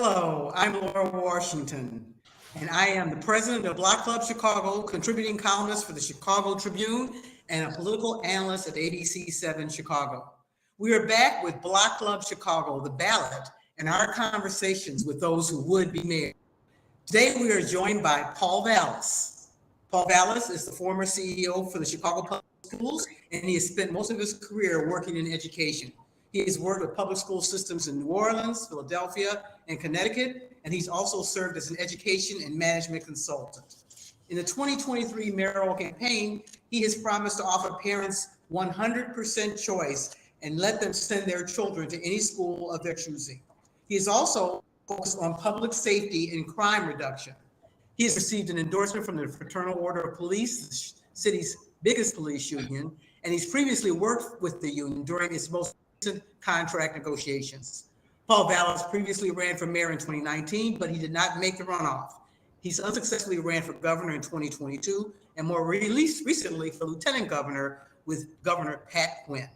Hello, I'm Laura Washington, and I am the president of Block Club Chicago, contributing columnist for the Chicago Tribune, and a political analyst at ABC 7 Chicago. We are back with Block Club Chicago, the Ballot, and our conversations with those who would be mayor. Today, we are joined by Paul Vallas. Paul Vallas is the former CEO for the Chicago Public Schools, and he has spent most of his career working in education. He has worked with public school systems in New Orleans, Philadelphia, and Connecticut, and he's also served as an education and management consultant. In the 2023 mayoral campaign, he has promised to offer parents 100% choice and let them send their children to any school of their choosing. He is also focused on public safety and crime reduction. He has received an endorsement from the Fraternal Order of Police, the city's biggest police union, and he's previously worked with the union during its most recent contract negotiations. Paul Vallas previously ran for mayor in 2019, but he did not make the runoff. He's unsuccessfully ran for governor in 2022, and more recently for lieutenant governor with Governor Pat Quinn.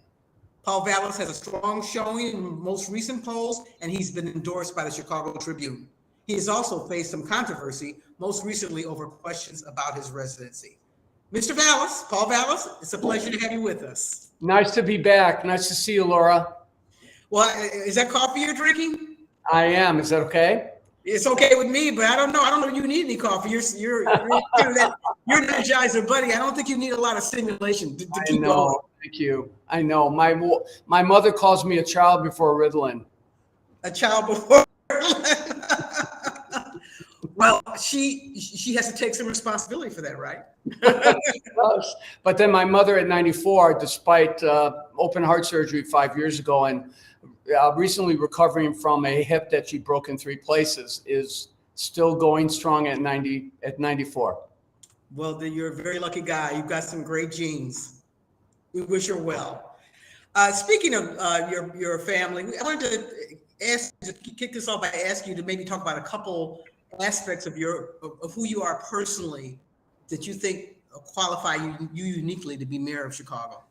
Paul Vallas has a strong showing in most recent polls, and he's been endorsed by the Chicago Tribune. He has also faced some controversy, most recently over questions about his residency. Mr. Vallas, Paul Vallas, it's a pleasure to have you with us. Nice to be back. Nice to see you, Laura. Well, is that coffee you're drinking? I am. Is that okay? It's okay with me, but I don't know if you need any coffee. You're an energizer, buddy. I don't think you need a lot of stimulation to keep going. Thank you. I know. My mother calls me a child before Ritalin. A child before Ritalin. Well, she has to take some responsibility for that, right? But then my mother at 94, despite open heart surgery 5 years ago and recently recovering from a hip that she broke in 3 places, is still going strong at 94. Well, then you're a very lucky guy. You've got some great genes. We wish her well. Speaking of your family, I wanted to kick this off by asking you to maybe talk about a couple aspects of who you are personally that you think qualify you uniquely to be mayor of Chicago.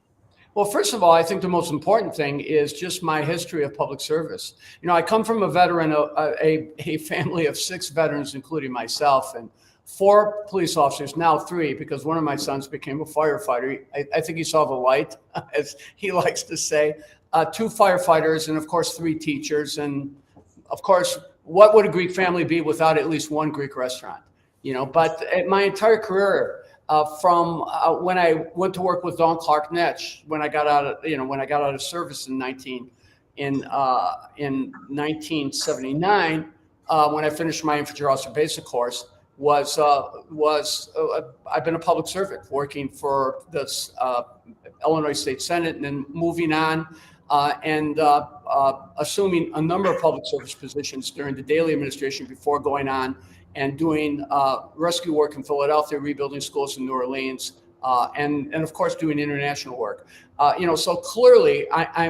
Well, first of all, I think the most important thing is just my history of public service. You know, I come from a veteran, a family of 6 veterans, including myself, and 4 police officers, now 3, because one of my sons became a firefighter. I think he saw the light, as he likes to say. 2 firefighters, and of course 3 teachers, and of course, what would a Greek family be without at least one Greek restaurant? You know, but my entire career, from when I went to work with Don Clark Netsch, when I got out of service in 1979, when I finished my infantry officer basic course, I've been a public servant working for this Illinois State Senate, and then moving on and assuming a number of public service positions during the Daley administration before going on and doing rescue work in Philadelphia, rebuilding schools in New Orleans, and of course doing international work. So clearly, I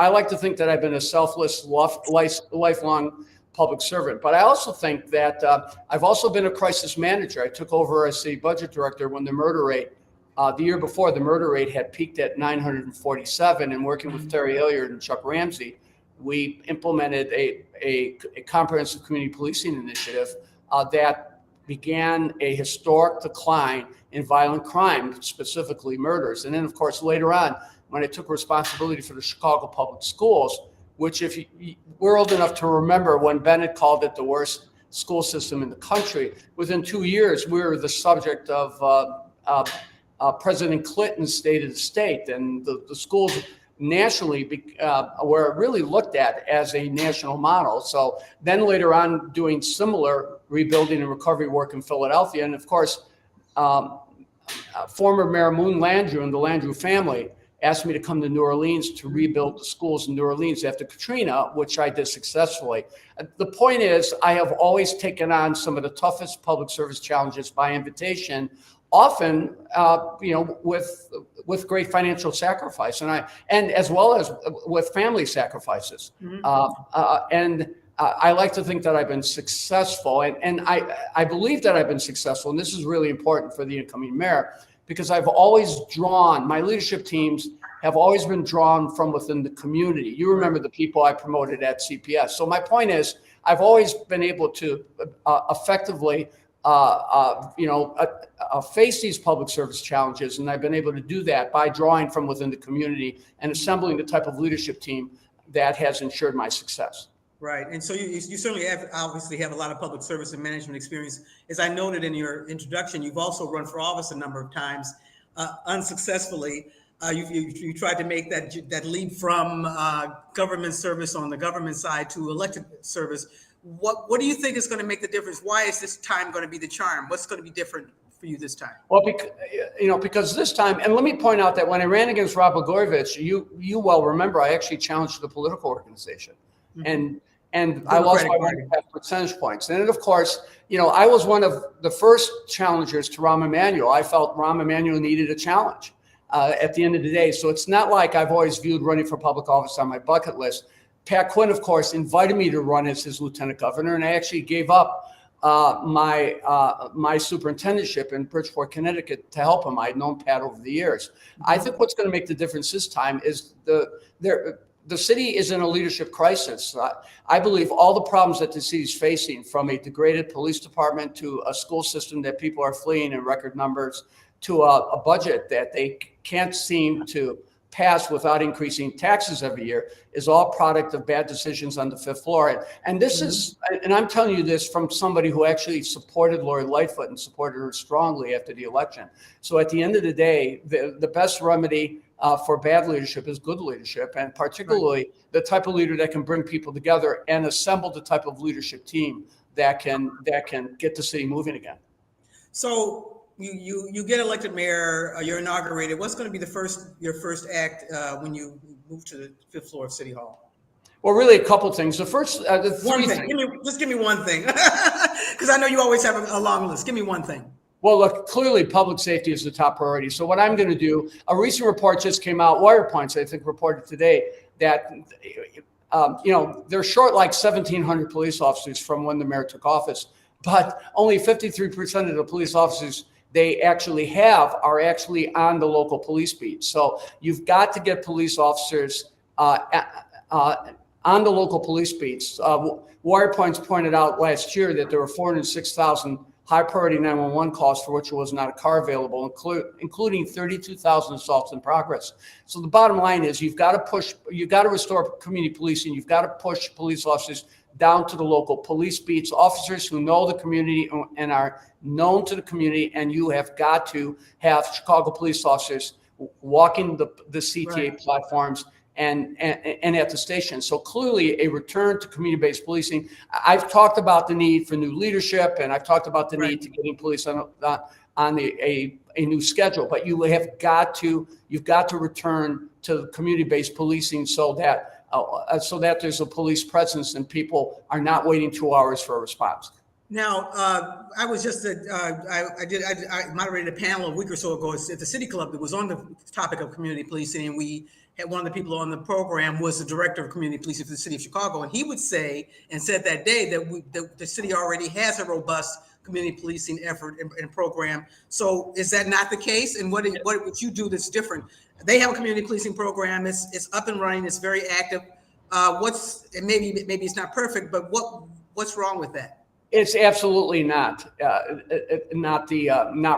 like to think that I've been a selfless, lifelong public servant. But I also think that I've also been a crisis manager. I took over as city budget director when the murder rate, the year before, the murder rate had peaked at 947, and working with Terry Hilliard and Chuck Ramsey, we implemented a comprehensive community policing initiative that began a historic decline in violent crime, specifically murders. And then, of course, later on, when I took responsibility for the Chicago Public Schools, which, if we're old enough to remember when Bennett called it the worst school system in the country, within 2 years, we were the subject of President Clinton's State of the State, and the schools nationally were really looked at as a national model. So then later on, doing similar rebuilding and recovery work in Philadelphia. And of course, former Mayor Moon Landrieu and the Landrieu family asked me to come to New Orleans to rebuild the schools in New Orleans after Katrina, which I did successfully. The point is, I have always taken on some of the toughest public service challenges by invitation, often, with great financial sacrifice, and as well as with family sacrifices. Mm-hmm. I like to think that I've been successful, and I believe that I've been successful, and this is really important for the incoming mayor, because I've always drawn, my leadership teams have always been drawn from within the community. You remember the people I promoted at CPS. So my point is, I've always been able to effectively face these public service challenges. And I've been able to do that by drawing from within the community and assembling the type of leadership team that has ensured my success. Right. And so you certainly obviously have a lot of public service and management experience. As I noted in your introduction, you've also run for office a number of times, unsuccessfully. You tried to make that leap from government service on the government side to elected service. What do you think is going to make the difference? Why is this time going to be the charm? What's going to be different for you this time? Well, because this time, and let me point out that when I ran against Rob Blagojevich, you well remember, I actually challenged the political organization, and I lost by 1.5 percentage points. And then, of course, I was one of the first challengers to Rahm Emanuel. I felt Rahm Emanuel needed a challenge at the end of the day. So it's not like I've always viewed running for public office on my bucket list. Pat Quinn, of course, invited me to run as his lieutenant governor, and I actually gave up my superintendentship in Bridgeport, Connecticut, to help him. I had known Pat over the years. I think what's going to make the difference this time is the city is in a leadership crisis. I believe all the problems that the city is facing, from a degraded police department to a school system that people are fleeing in record numbers, to a budget that they can't seem to pass without increasing taxes every year, is all product of bad decisions on the fifth floor. And this is, and I'm telling you this from somebody who actually supported Lori Lightfoot and supported her strongly after the election. So at the end of the day, the best remedy for bad leadership is good leadership, and particularly the type of leader that can bring people together and assemble the type of leadership team that can get the city moving again. So you get elected mayor, you're inaugurated. What's going to be your first act when you move to the fifth floor of City Hall? Well, really a couple of things. The first, one thing. Give me one thing, because I know you always have a long list. Give me one thing. Well, look, clearly public safety is the top priority. So what I'm going to do, a recent report just came out, Wire Points, I think, reported today that, they're short like 1,700 police officers from when the mayor took office, but only 53% of the police officers they actually have are actually on the local police beat. So you've got to get police officers on the local police beats. Wire Points pointed out last year that there were 406,000 high priority 911 calls for which there was not a car available, including 32,000 assaults in progress. So the bottom line is you've got to restore community policing. You've got to push police officers down to the local police beats, officers who know the community and are known to the community, and you have got to have Chicago police officers walking the CTA platforms and at the station. So clearly a return to community-based policing. I've talked about the need for new leadership, and I've talked about the need to getting police on a new schedule, but you've got to return to community-based policing so that there's a police presence and people are not waiting 2 hours for a response. Now, I was just I moderated a panel a week or so ago at the City Club that was on the topic of community policing, and we had one of the people on the program was the director of community policing for the city of Chicago, and he would say and said that day that the city already has a robust community policing effort and program. So is that not the case? And what would you do that's different? They have a community policing program. It's up and running. It's very active. Maybe it's not perfect, but what's wrong with that? It's absolutely not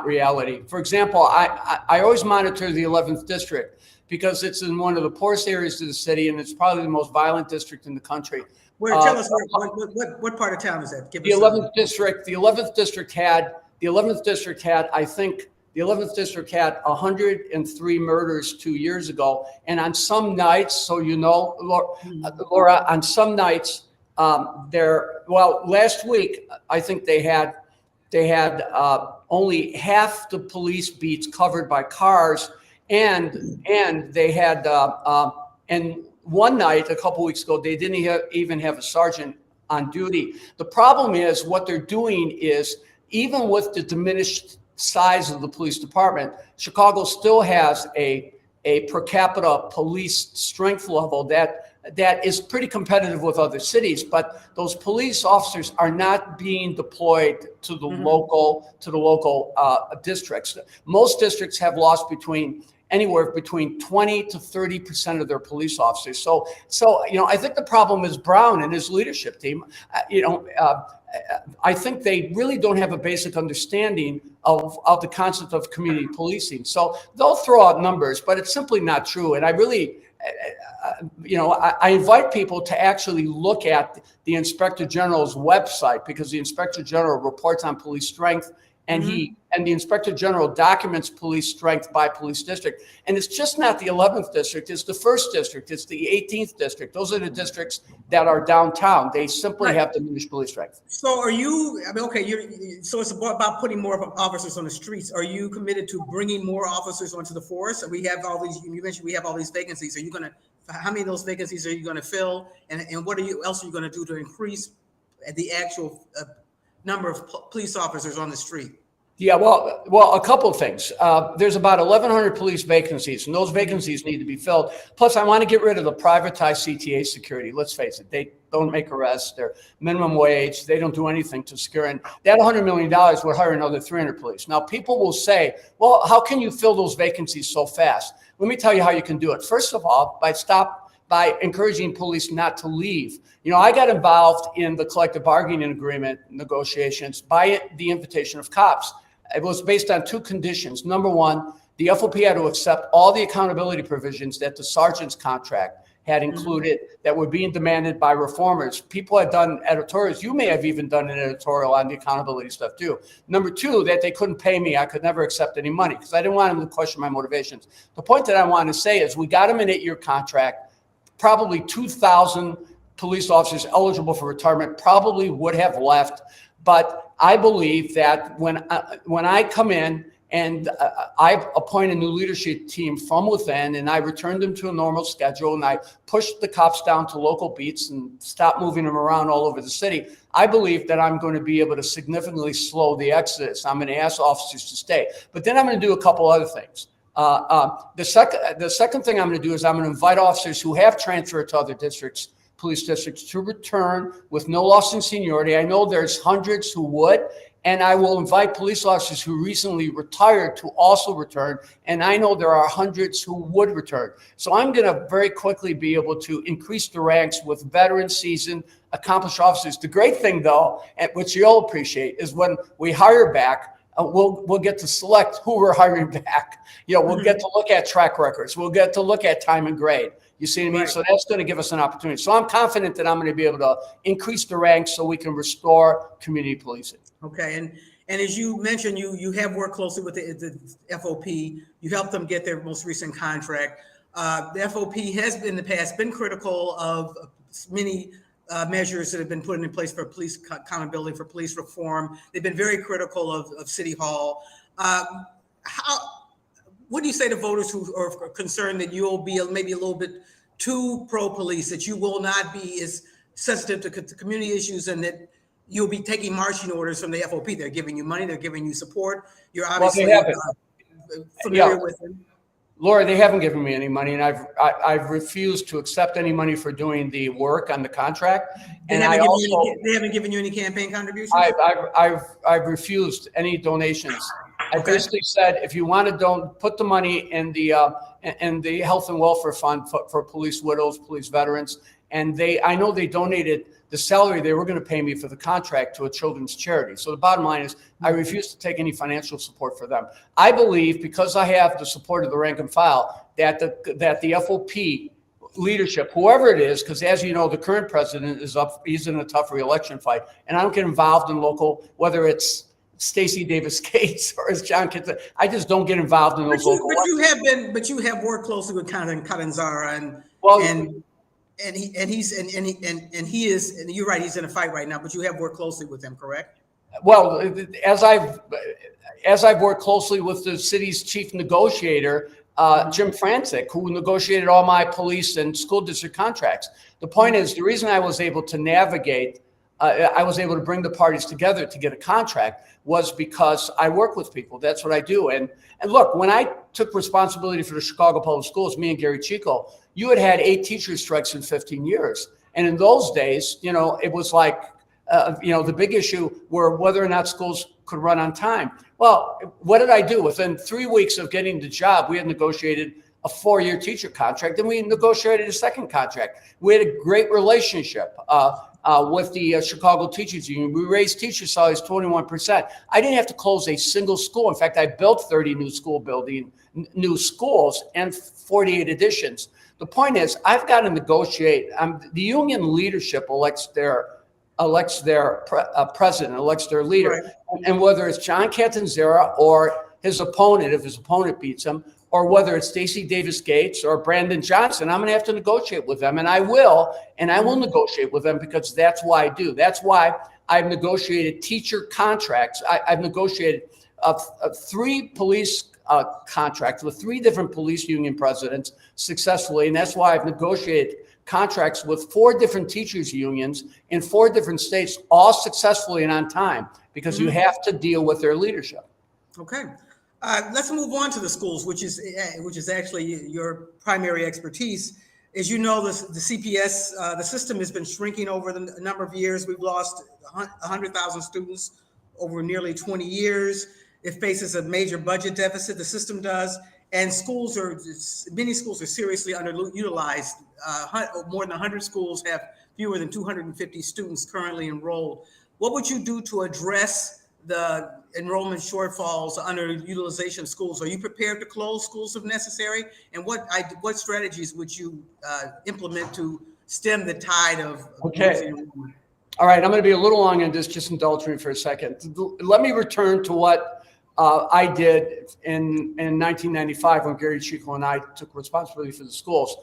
reality. For example, I always monitor the 11th district because it's in one of the poorest areas of the city, and it's probably the most violent district in the country. Tell us what part of town is that? The 11th district. The 11th district had, I think, the 11th district had 103 murders 2 years ago, and on some nights, so Laura, on some nights. Last week, I think they had only half the police beats covered by cars, and they had and one night a couple weeks ago they didn't even have a sergeant on duty. The problem is what they're doing is, even with the diminished size of the police department, Chicago still has a per capita police strength level that is pretty competitive with other cities, but those police officers are not being deployed to the local districts. Most districts have lost between anywhere between 20 to 30% of their police officers. So I think the problem is Brown and his leadership team. I think they really don't have a basic understanding of the concept of community policing. So they'll throw out numbers, but it's simply not true. And I really, I invite people to actually look at the Inspector General's website, because the Inspector General reports on police strength, and the Inspector General documents police strength by police district. And it's just not the 11th district, it's the 1st district, it's the 18th district. Those are the districts that are downtown. They simply have diminished police strength. So are you, so it's about putting more officers on the streets. Are you committed to bringing more officers onto the force? We have all these, you mentioned we have all these vacancies. Are you going to, how many of those vacancies are you going to fill? And what else are you going to do to increase the actual number of police officers on the street? Yeah, well, a couple of things. There's about 1,100 police vacancies, and those vacancies need to be filled. Plus, I want to get rid of the privatized CTA security. Let's face it, they don't make arrests. They're minimum wage. They don't do anything to secure. And that $100 million would hire another 300 police. Now, people will say, well, how can you fill those vacancies so fast? Let me tell you how you can do it. First of all, by encouraging police not to leave. I got involved in the collective bargaining agreement negotiations by the invitation of cops. It was based on two conditions. Number one, the FOP had to accept all the accountability provisions that the sergeant's contract had included that were being demanded by reformers. People had done editorials. You may have even done an editorial on the accountability stuff too. Number two, that they couldn't pay me. I could never accept any money because I didn't want them to question my motivations. The point that I want to say is we got them an 8-year contract. Probably 2,000 police officers eligible for retirement probably would have left. But I believe that when I come in and I appoint a new leadership team from within, and I return them to a normal schedule, and I push the cops down to local beats and stop moving them around all over the city, I believe that I'm going to be able to significantly slow the exodus. I'm going to ask officers to stay. But then I'm going to do a couple other things. The second thing I'm going to do is I'm going to invite officers who have transferred to other districts, police districts, to return with no loss in seniority. I know there's hundreds who would, and I will invite police officers who recently retired to also return. And I know there are hundreds who would return. So I'm going to very quickly be able to increase the ranks with veteran, seasoned, accomplished officers. The great thing, though, which you'll appreciate, is when we hire back, we'll get to select who we're hiring back. We'll get to look at track records. We'll get to look at time and grade. You see what I mean? Right. So that's going to give us an opportunity. So I'm confident that I'm going to be able to increase the ranks so we can restore community policing. Okay. And as you mentioned, you have worked closely with the FOP. You helped them get their most recent contract. The FOP has in the past been critical of many measures that have been put in place for police accountability, for police reform. They've been very critical of City Hall. What do you say to voters who are concerned that you'll be maybe a little bit too pro-police, that you will not be as sensitive to community issues, and that you'll be taking marching orders from the FOP? They're giving you money, they're giving you support. You're obviously familiar with them. Laura, they haven't given me any money, and I've refused to accept any money for doing the work on the contract. They haven't given you any campaign contributions? I've refused any donations. I basically said, if you want to put the money in the health and welfare fund for police widows, police veterans, and I know they donated the salary they were going to pay me for the contract to a children's charity. So the bottom line is I refuse to take any financial support for them. I believe, because I have the support of the rank and file, that the FOP leadership, whoever it is, because as you know, the current president he's in a tough re-election fight, and I don't get involved in local, whether it's Stacey Davis Gates or as John Kitson, I just don't get involved in those local. But you have worked closely with Catanzara and he is, and you're right, he's in a fight right now, but you have worked closely with him, correct? Well, as I've worked closely with the city's chief negotiator, Jim Franczyk, who negotiated all my police and school district contracts. The point is, the reason I was able to navigate, I was able to bring the parties together to get a contract was because I work with people. That's what I do. And look, when I took responsibility for the Chicago Public Schools, me and Gary Chico, you had 8 teacher strikes in 15 years. And in those days, it was like, the big issue were whether or not schools could run on time. Well, what did I do? Within 3 weeks of getting the job, we had negotiated a 4-year teacher contract, and we negotiated a second contract. We had a great relationship with the Chicago Teachers Union. We raised teacher salaries 21%. I didn't have to close a single school. In fact, I built 30 new schools and 48 additions. The point is, I've got to negotiate. The union leadership elects their president, elects their leader. Right. And whether it's John Catanzara or his opponent, if his opponent beats him, or whether it's Stacey Davis Gates or Brandon Johnson, I'm going to have to negotiate with them. And I will negotiate with them, because that's why I do. That's why I've negotiated teacher contracts. I've negotiated 3 police contracts with 3 different police union presidents successfully. And that's why I've negotiated contracts with 4 different teachers unions in 4 different states, all successfully and on time, because you have to deal with their leadership. Okay. Let's move on to the schools, which is actually your primary expertise. As you know, the CPS, the system has been shrinking over the number of years. We've lost 100,000 students over nearly 20 years. It faces a major budget deficit, the system does, and many schools are seriously underutilized. More than 100 schools have fewer than 250 students currently enrolled. What would you do to address the enrollment shortfalls, underutilization of schools? Are you prepared to close schools if necessary? And what strategies would you implement to stem the tide of okay. All right, I'm going to be a little long on this. Just indulge me for a second. Let me return to what I did in 1995 when Gary Chico and I took responsibility for the schools.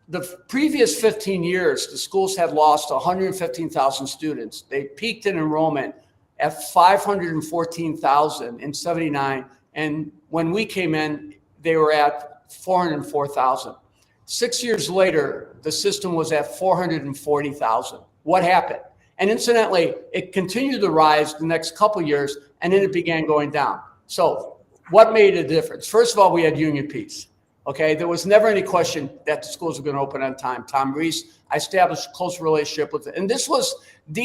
The previous 15 years, the schools had lost 115,000 students. They peaked in enrollment at 514,000 in 79. And when we came in, they were at 404,000. 6 years later, the system was at 440,000. What happened? And incidentally, it continued to rise the next couple of years, and then it began going down. So what made a difference? First of all, we had union peace. Okay, there was never any question that the schools were going to open on time. Tom Reese, I established a close relationship with it, and this was the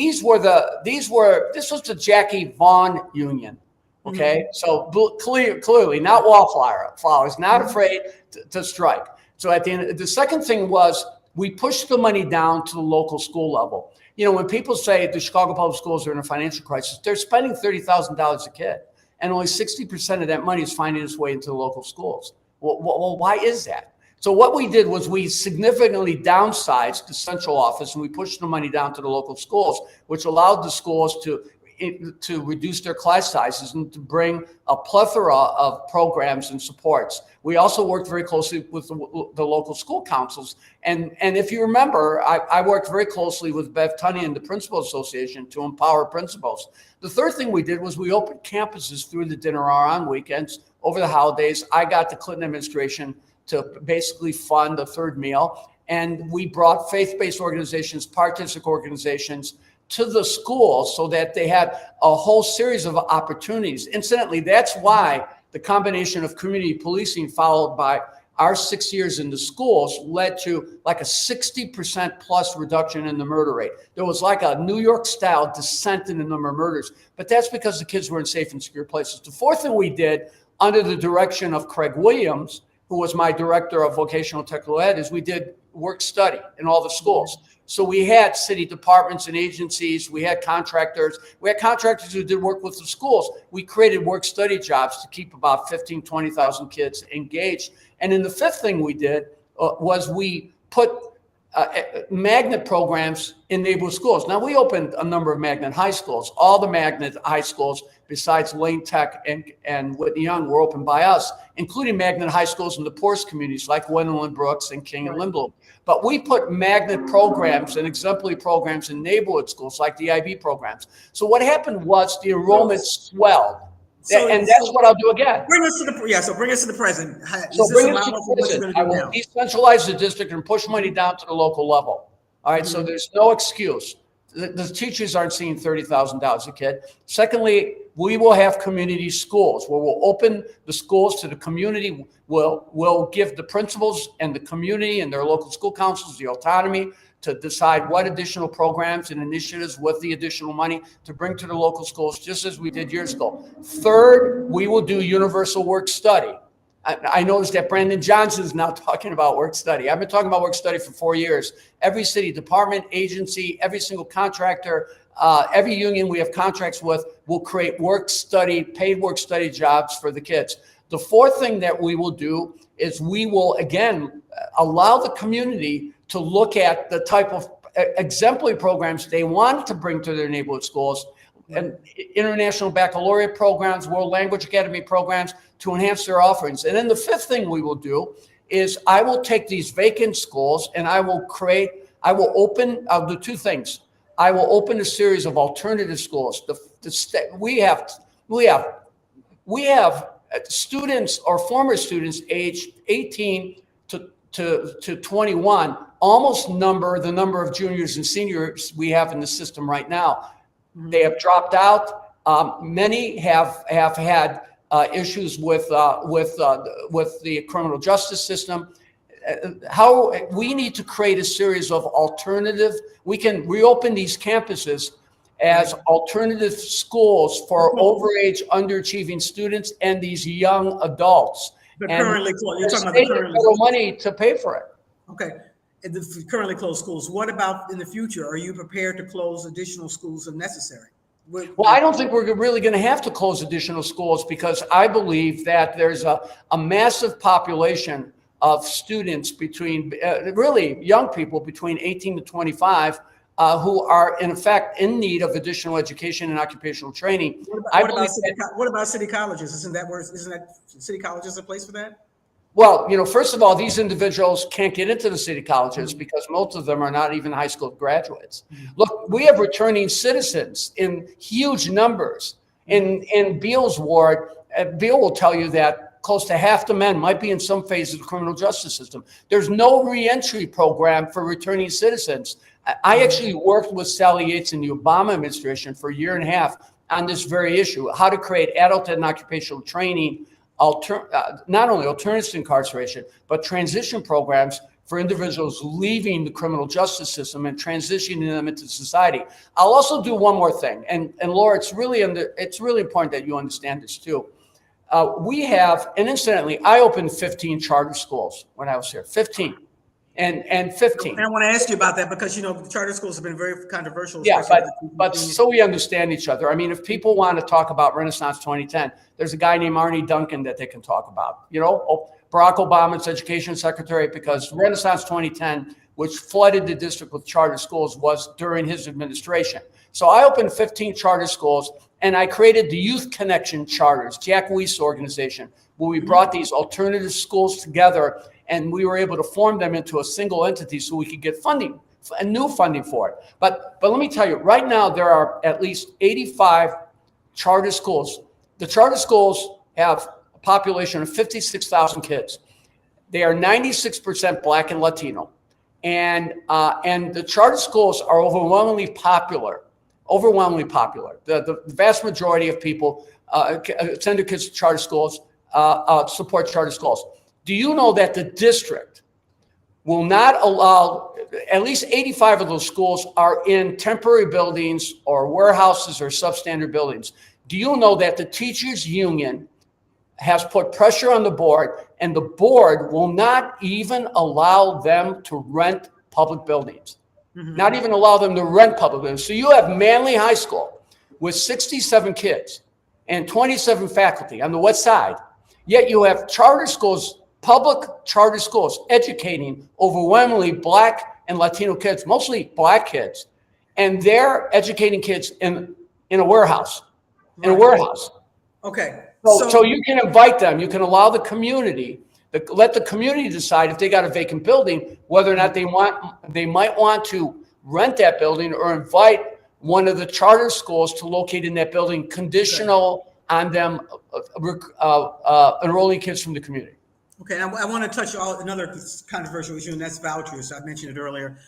Jackie Vaughn Union. Okay, so clearly not wallflowers, not afraid to strike. So at the end, the second thing was we pushed the money down to the local school level. You know, when people say the Chicago public schools are in a financial crisis, they're spending $30,000 a kid, and only 60% of that money is finding its way into the local schools. Well, why is that? So what we did was we significantly downsized the central office, and we pushed the money down to the local schools, which allowed the schools to reduce their class sizes and to bring a plethora of programs and supports. We also worked very closely with the local school councils. And if you remember, I worked very closely with Bev Tunney and the Principal Association to empower principals. The third thing we did was we opened campuses through the dinner hour on weekends. Over the holidays, I got the Clinton administration to basically fund the third meal. And we brought faith-based organizations, partistic organizations to the schools so that they had a whole series of opportunities. Incidentally, that's why the combination of community policing followed by our 6 years in the schools led to like a 60% plus reduction in the murder rate. There was like a New York style descent in the number of murders, but that's because the kids were in safe and secure places. The fourth thing we did under the direction of Craig Williams, who was my director of vocational technical ed, is we did work study in all the schools. So we had city departments and agencies, we had contractors who did work with the schools. We created work study jobs to keep about 15, 20,000 kids engaged. And then the fifth thing we did was we put magnet programs in neighborhood schools. Now, we opened a number of magnet high schools. All the magnet high schools, besides Lane Tech and Whitney Young, were opened by us, including magnet high schools in the poorest communities like Wendell Brooks and King and Lindblom. But we put magnet programs and exemplary programs in neighborhood schools like the IB programs. So what happened was the enrollment swelled. And that's what I'll do again. Bring us to the present. So bring us to the present. I will decentralize the district and push money down to the local level. All right, so there's no excuse. The teachers aren't seeing $30,000 a kid. Secondly, we will have community schools where we'll open the schools to the community. We'll give the principals and the community and their local school councils the autonomy to decide what additional programs and initiatives with the additional money to bring to the local schools, just as we did years ago. Third, we will do universal work study. I noticed that Brandon Johnson is now talking about work study. I've been talking about work study for 4 years. Every city department, agency, every single contractor, every union we have contracts with will create work study, paid work study jobs for the kids. The fourth thing that we will do is we will, again, allow the community to look at the type of exemplary programs they want to bring to their neighborhood schools, and international baccalaureate programs, World Language Academy programs, to enhance their offerings. And then the fifth thing we will do is I will take these vacant schools and I'll do two things. I will open a series of alternative schools. We have students or former students aged 18 to 21, almost the number of juniors and seniors we have in the system right now. They have dropped out. Many have had issues with the criminal justice system. How we need to create a series of alternative. We can reopen these campuses as alternative schools for overage, underachieving students and these young adults. But currently, you're talking about the currently money to pay for it. Okay. The currently closed schools. What about in the future? Are you prepared to close additional schools if necessary? Well, I don't think we're really going to have to close additional schools, because I believe that there's a massive population of students between really young people between 18 to 25 who are in effect in need of additional education and occupational training. What about city colleges? Isn't that city colleges a place for that? Well, first of all, these individuals can't get into the city colleges because most of them are not even high school graduates. Look, we have returning citizens in huge numbers. In Beal's ward, Beal will tell you that close to half the men might be in some phase of the criminal justice system. There's no reentry program for returning citizens. I actually worked with Sally Yates in the Obama administration for a year and a half on this very issue, how to create adult and occupational training, not only alternatives to incarceration, but transition programs for individuals leaving the criminal justice system and transitioning them into society. I'll also do one more thing, and Laura, it's really important that you understand this too. We have, and incidentally, I opened 15 charter schools when I was here, 15. And 15. And I want to ask you about that because, the charter schools have been very controversial. Yeah, but so we understand each other. I mean, if people want to talk about Renaissance 2010, there's a guy named Arnie Duncan that they can talk about. Barack Obama's education secretary, because Renaissance 2010, which flooded the district with charter schools, was during his administration. So I opened 15 charter schools, and I created the Youth Connection Charters, Jack Weiss organization, where we brought these alternative schools together, and we were able to form them into a single entity so we could get funding, and new funding for it. But let me tell you, right now there are at least 85 charter schools. The charter schools have a population of 56,000 kids. They are 96% Black and Latino. And the charter schools are overwhelmingly popular. The vast majority of people send their kids to charter schools, support charter schools. Do you know that the district will not allow, at least 85 of those schools are in temporary buildings or warehouses or substandard buildings? Do you know that the teachers union has put pressure on the board, and the board will not even allow them to rent public buildings? Not even allow them to rent public buildings. So you have Manly High School with 67 kids and 27 faculty on the west side, yet you have charter schools, public charter schools, educating overwhelmingly Black and Latino kids, mostly Black kids, and they're educating kids in a warehouse, Okay. So you can invite them. You can allow the community, let the community decide if they got a vacant building, whether or not they might want to rent that building or invite one of the charter schools to locate in that building, conditional on them enrolling kids from the community. Okay, I want to touch on another controversial issue, and that's vouchers. I mentioned it earlier.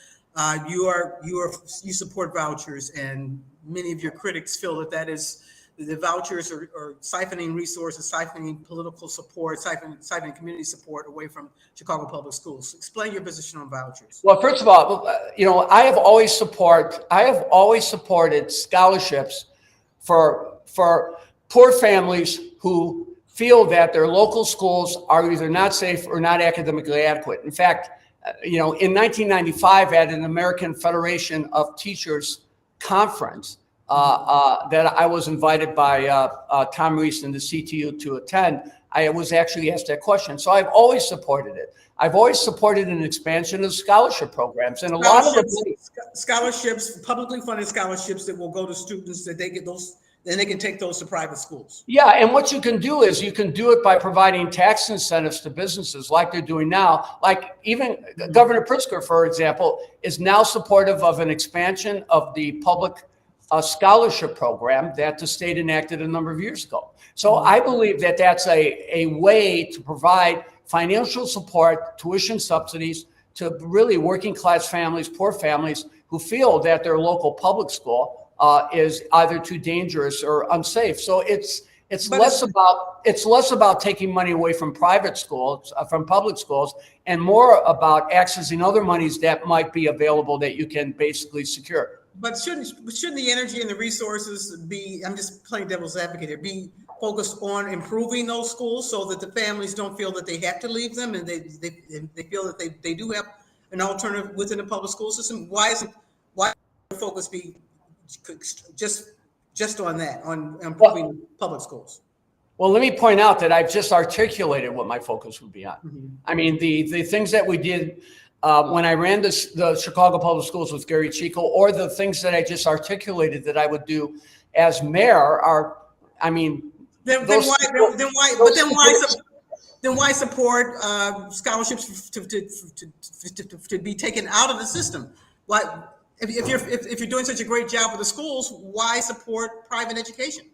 You support vouchers, and many of your critics feel that is the vouchers are siphoning resources, siphoning political support, siphoning community support away from Chicago Public Schools. Explain your position on vouchers. Well, first of all, I have always supported scholarships for poor families who feel that their local schools are either not safe or not academically adequate. In fact, in 1995 at an American Federation of Teachers conference that I was invited by Tom Reese and the CTU to attend, I was actually asked that question. So I've always supported it. I've always supported an expansion of scholarship programs, and a lot of scholarships, publicly funded scholarships that will go to students that they get those. Then they can take those to private schools. Yeah, and what you can do is you can do it by providing tax incentives to businesses like they're doing now. Like even Governor Pritzker, for example, is now supportive of an expansion of the public scholarship program that the state enacted a number of years ago. So I believe that that's a way to provide financial support, tuition subsidies to really working class families, poor families who feel that their local public school is either too dangerous or unsafe. So it's less about taking money away from private schools, from public schools, and more about accessing other monies that might be available that you can basically secure. But shouldn't the energy and the resources be, I'm just playing devil's advocate here, be focused on improving those schools so that the families don't feel that they have to leave them and they feel that they do have an alternative within the public school system? Why the focus be just on that, on improving public schools? Well, let me point out that I've just articulated what my focus would be on. Mm-hmm. I mean, the things that we did when I ran the Chicago Public Schools with Gary Chico, or the things that I just articulated that I would do as mayor are, I mean, then why support scholarships to be taken out of the system? Why? If you're doing such a great job with the schools, why support private education?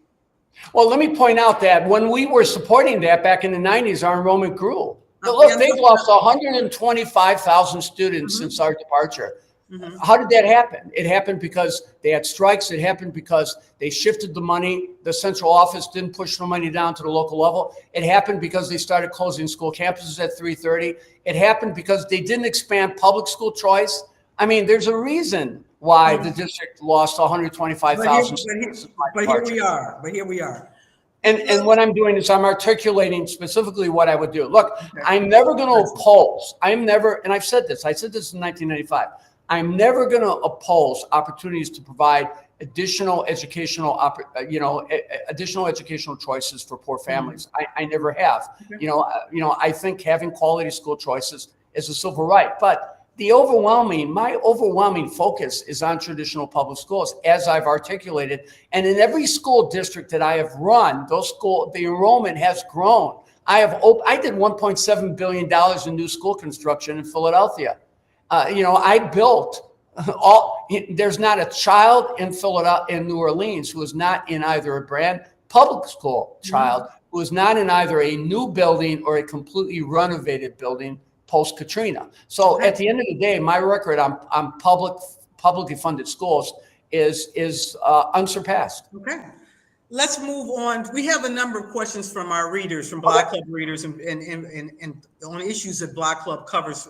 Well, let me point out that when we were supporting that back in the 90s, our enrollment grew. But look, they've lost 125,000 students since our departure. Mm-hmm. How did that happen? It happened because they had strikes. It happened because they shifted the money. The central office didn't push the money down to the local level. It happened because they started closing school campuses at 3:30. It happened because they didn't expand public school choice. I mean, there's a reason why the district lost 125,000 students. But here we are. And what I'm doing is I'm articulating specifically what I would do. Look, I'm never going to oppose. And I've said this. I said this in 1995. I'm never going to oppose opportunities to provide additional educational choices for poor families. I never have. I think having quality school choices is a civil right, but my overwhelming focus is on traditional public schools, as I've articulated. And in every school district that I have run, the enrollment has grown. I did $1.7 billion in new school construction in Philadelphia. I built there's not a child in New Orleans who is not in either a brand public school child who is not in either a new building or a completely renovated building post-Katrina. So at the end of the day, my record on publicly funded schools is unsurpassed. Okay. Let's move on. We have a number of questions from our readers, from Block Club readers, and on issues that Block Club covers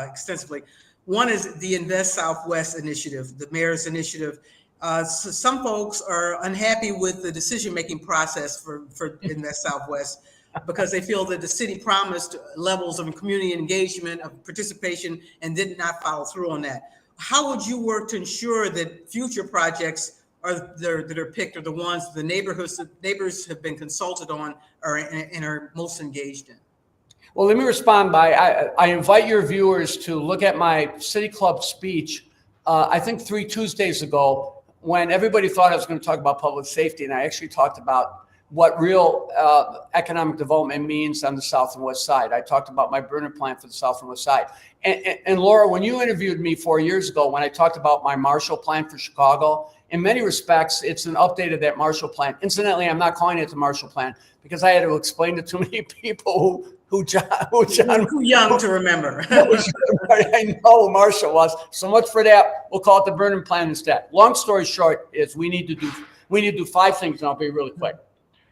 extensively. One is the Invest Southwest initiative, the mayor's initiative. So some folks are unhappy with the decision-making process for Invest Southwest, because they feel that the city promised levels of community engagement, of participation, and did not follow through on that. How would you work to ensure that future projects that are picked are the ones the neighbors have been consulted on and are most engaged in? Well, let me respond by, I invite your viewers to look at my City Club speech, I think 3 Tuesdays ago, when everybody thought I was going to talk about public safety, and I actually talked about what real economic development means on the south and west side. I talked about my burner plan for the south and west side. And Laura, when you interviewed me 4 years ago, when I talked about my Marshall Plan for Chicago, in many respects, it's an update of that Marshall Plan. Incidentally, I'm not calling it the Marshall Plan because I had to explain to too many people who John too young to remember. I know who Marshall was. So much for that. We'll call it the burning plan instead. Long story short is we need to do We need to do 5 things, and I'll be really quick.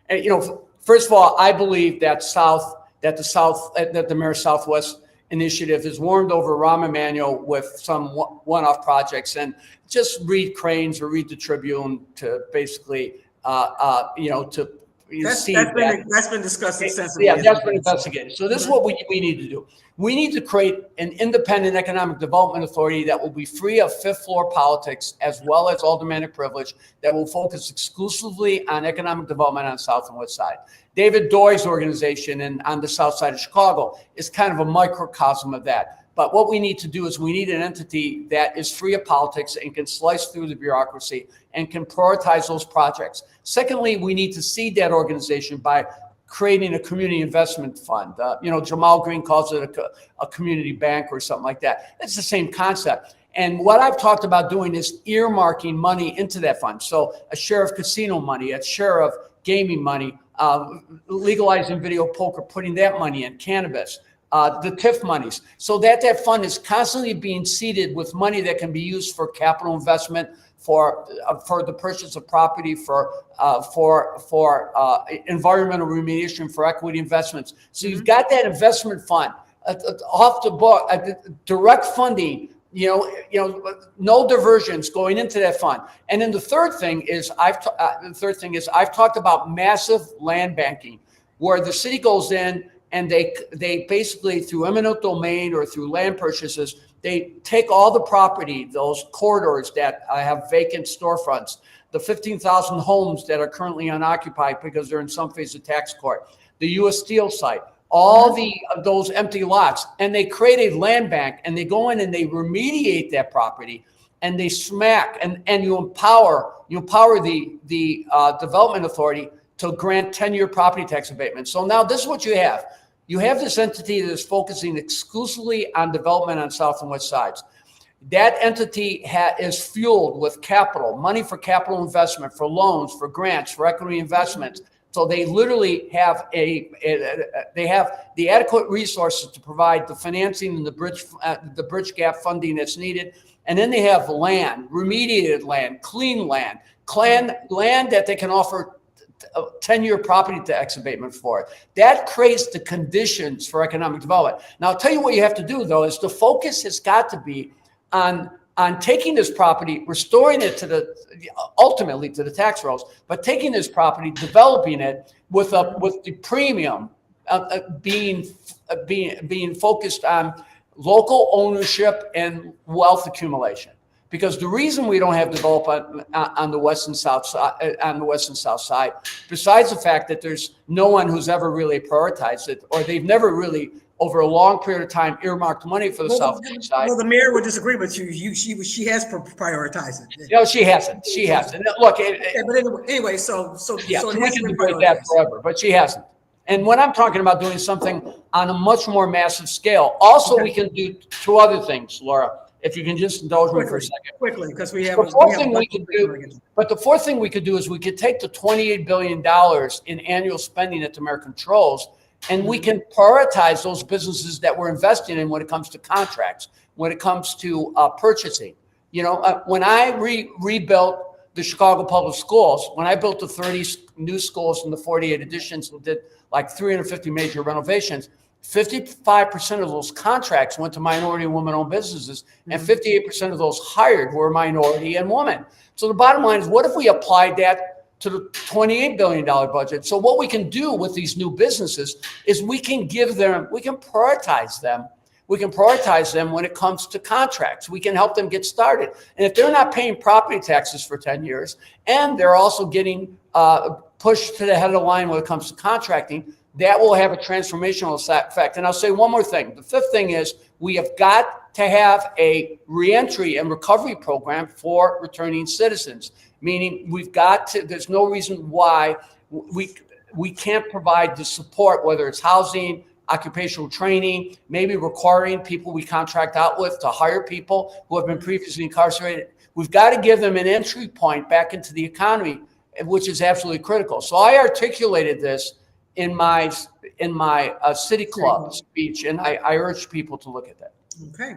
And, first of all, I believe that the Mayor Southwest initiative has warmed over Rahm Emanuel with some one-off projects, and just read Cranes or read the Tribune to basically, That's been discussed extensively. Yeah, that's been investigated. So this is what we need to do. We need to create an independent economic development authority that will be free of fifth floor politics as well as aldermanic privilege, that will focus exclusively on economic development on the south and west side. David Doy's organization and on the south side of Chicago is kind of a microcosm of that. But what we need to do is we need an entity that is free of politics and can slice through the bureaucracy and can prioritize those projects. Secondly, we need to seed that organization by creating a community investment fund. Jamal Green calls it a community bank or something like that. It's the same concept. And what I've talked about doing is earmarking money into that fund. So a share of casino money, a share of gaming money, legalizing video poker, putting that money in, cannabis, the TIF monies, so that fund is constantly being seeded with money that can be used for capital investment, for the purchase of property, for environmental remediation, for equity investments. So you've got that investment fund off the book, direct funding. No diversions going into that fund. And then the third thing is I've talked about massive land banking, where the city goes in and they basically, through eminent domain or through land purchases, they take all the property, those corridors that have vacant storefronts, the 15,000 homes that are currently unoccupied because they're in some phase of tax court, the U.S. Steel site, all those empty lots, and they create a land bank, and they go in and they remediate that property, and they smack and you empower the development authority to grant 10-year property tax abatement. So now this is what you have. You have this entity that is focusing exclusively on development on south and west sides. That entity is fueled with capital, money for capital investment, for loans, for grants, for equity investments. So they literally have they have the adequate resources to provide the financing and the bridge gap funding that's needed. And then they have land, remediated land, clean land that they can offer 10-year property tax abatement for. That creates the conditions for economic development. Now, I'll tell you what you have to do, though, is the focus has got to be on taking this property, restoring it ultimately to the tax rolls, but taking this property, developing it with the premium being focused on local ownership and wealth accumulation. Because the reason we don't have development on the west and south side, besides the fact that there's no one who's ever really prioritized it, or they've never really, over a long period of time, earmarked money for the south side. Well, the mayor would disagree with you. She has prioritized it. No, she hasn't. She hasn't. Look, but anyway, so yeah, so it we has can been debate that prioritized. forever, but she hasn't. And when I'm talking about doing something on a much more massive scale, also we can do 2 other things, Laura. If you can just indulge me for a second. Quickly, because we have. The fourth thing we could do is we could take the $28 billion in annual spending that the mayor controls, and we can prioritize those businesses that we're investing in when it comes to contracts, when it comes to purchasing. When I rebuilt the Chicago Public Schools, when I built the 30 new schools and the 48 additions and did like 350 major renovations, 55% of those contracts went to minority and women-owned businesses, and 58% of those hired were minority and women. So the bottom line is, what if we applied that to the $28 billion budget? So what we can do with these new businesses is we can prioritize them. We can prioritize them when it comes to contracts. We can help them get started. And if they're not paying property taxes for 10 years, and they're also getting pushed to the head of the line when it comes to contracting, that will have a transformational effect. And I'll say one more thing. The fifth thing is we have got to have a reentry and recovery program for returning citizens, meaning there's no reason why we can't provide the support, whether it's housing, occupational training, maybe requiring people we contract out with to hire people who have been previously incarcerated. We've got to give them an entry point back into the economy, which is absolutely critical. So I articulated this in my city club speech, and I urge people to look at that. Okay.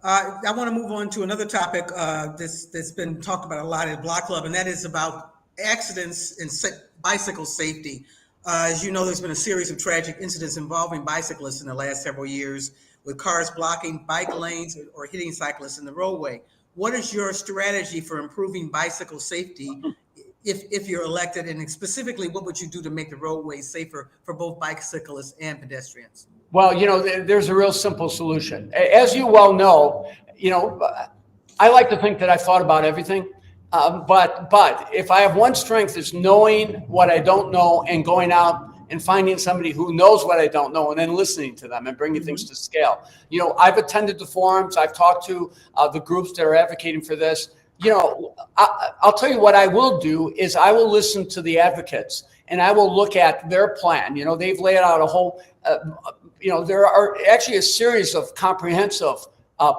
I want to move on to another topic that's been talked about a lot at Block Club, and that is about accidents and bicycle safety. As you know, there's been a series of tragic incidents involving bicyclists in the last several years, with cars blocking bike lanes or hitting cyclists in the roadway. What is your strategy for improving bicycle safety if you're elected, and specifically, what would you do to make the roadways safer for both bicyclists and pedestrians? Well, there's a real simple solution. As you well know, I like to think that I thought about everything. But if I have one strength, is knowing what I don't know and going out and finding somebody who knows what I don't know and then listening to them and bringing things to scale. I've attended the forums. I've talked to the groups that are advocating for this. I'll tell you what I will do is I will listen to the advocates and I will look at their plan. They've laid out a whole, there are actually a series of comprehensive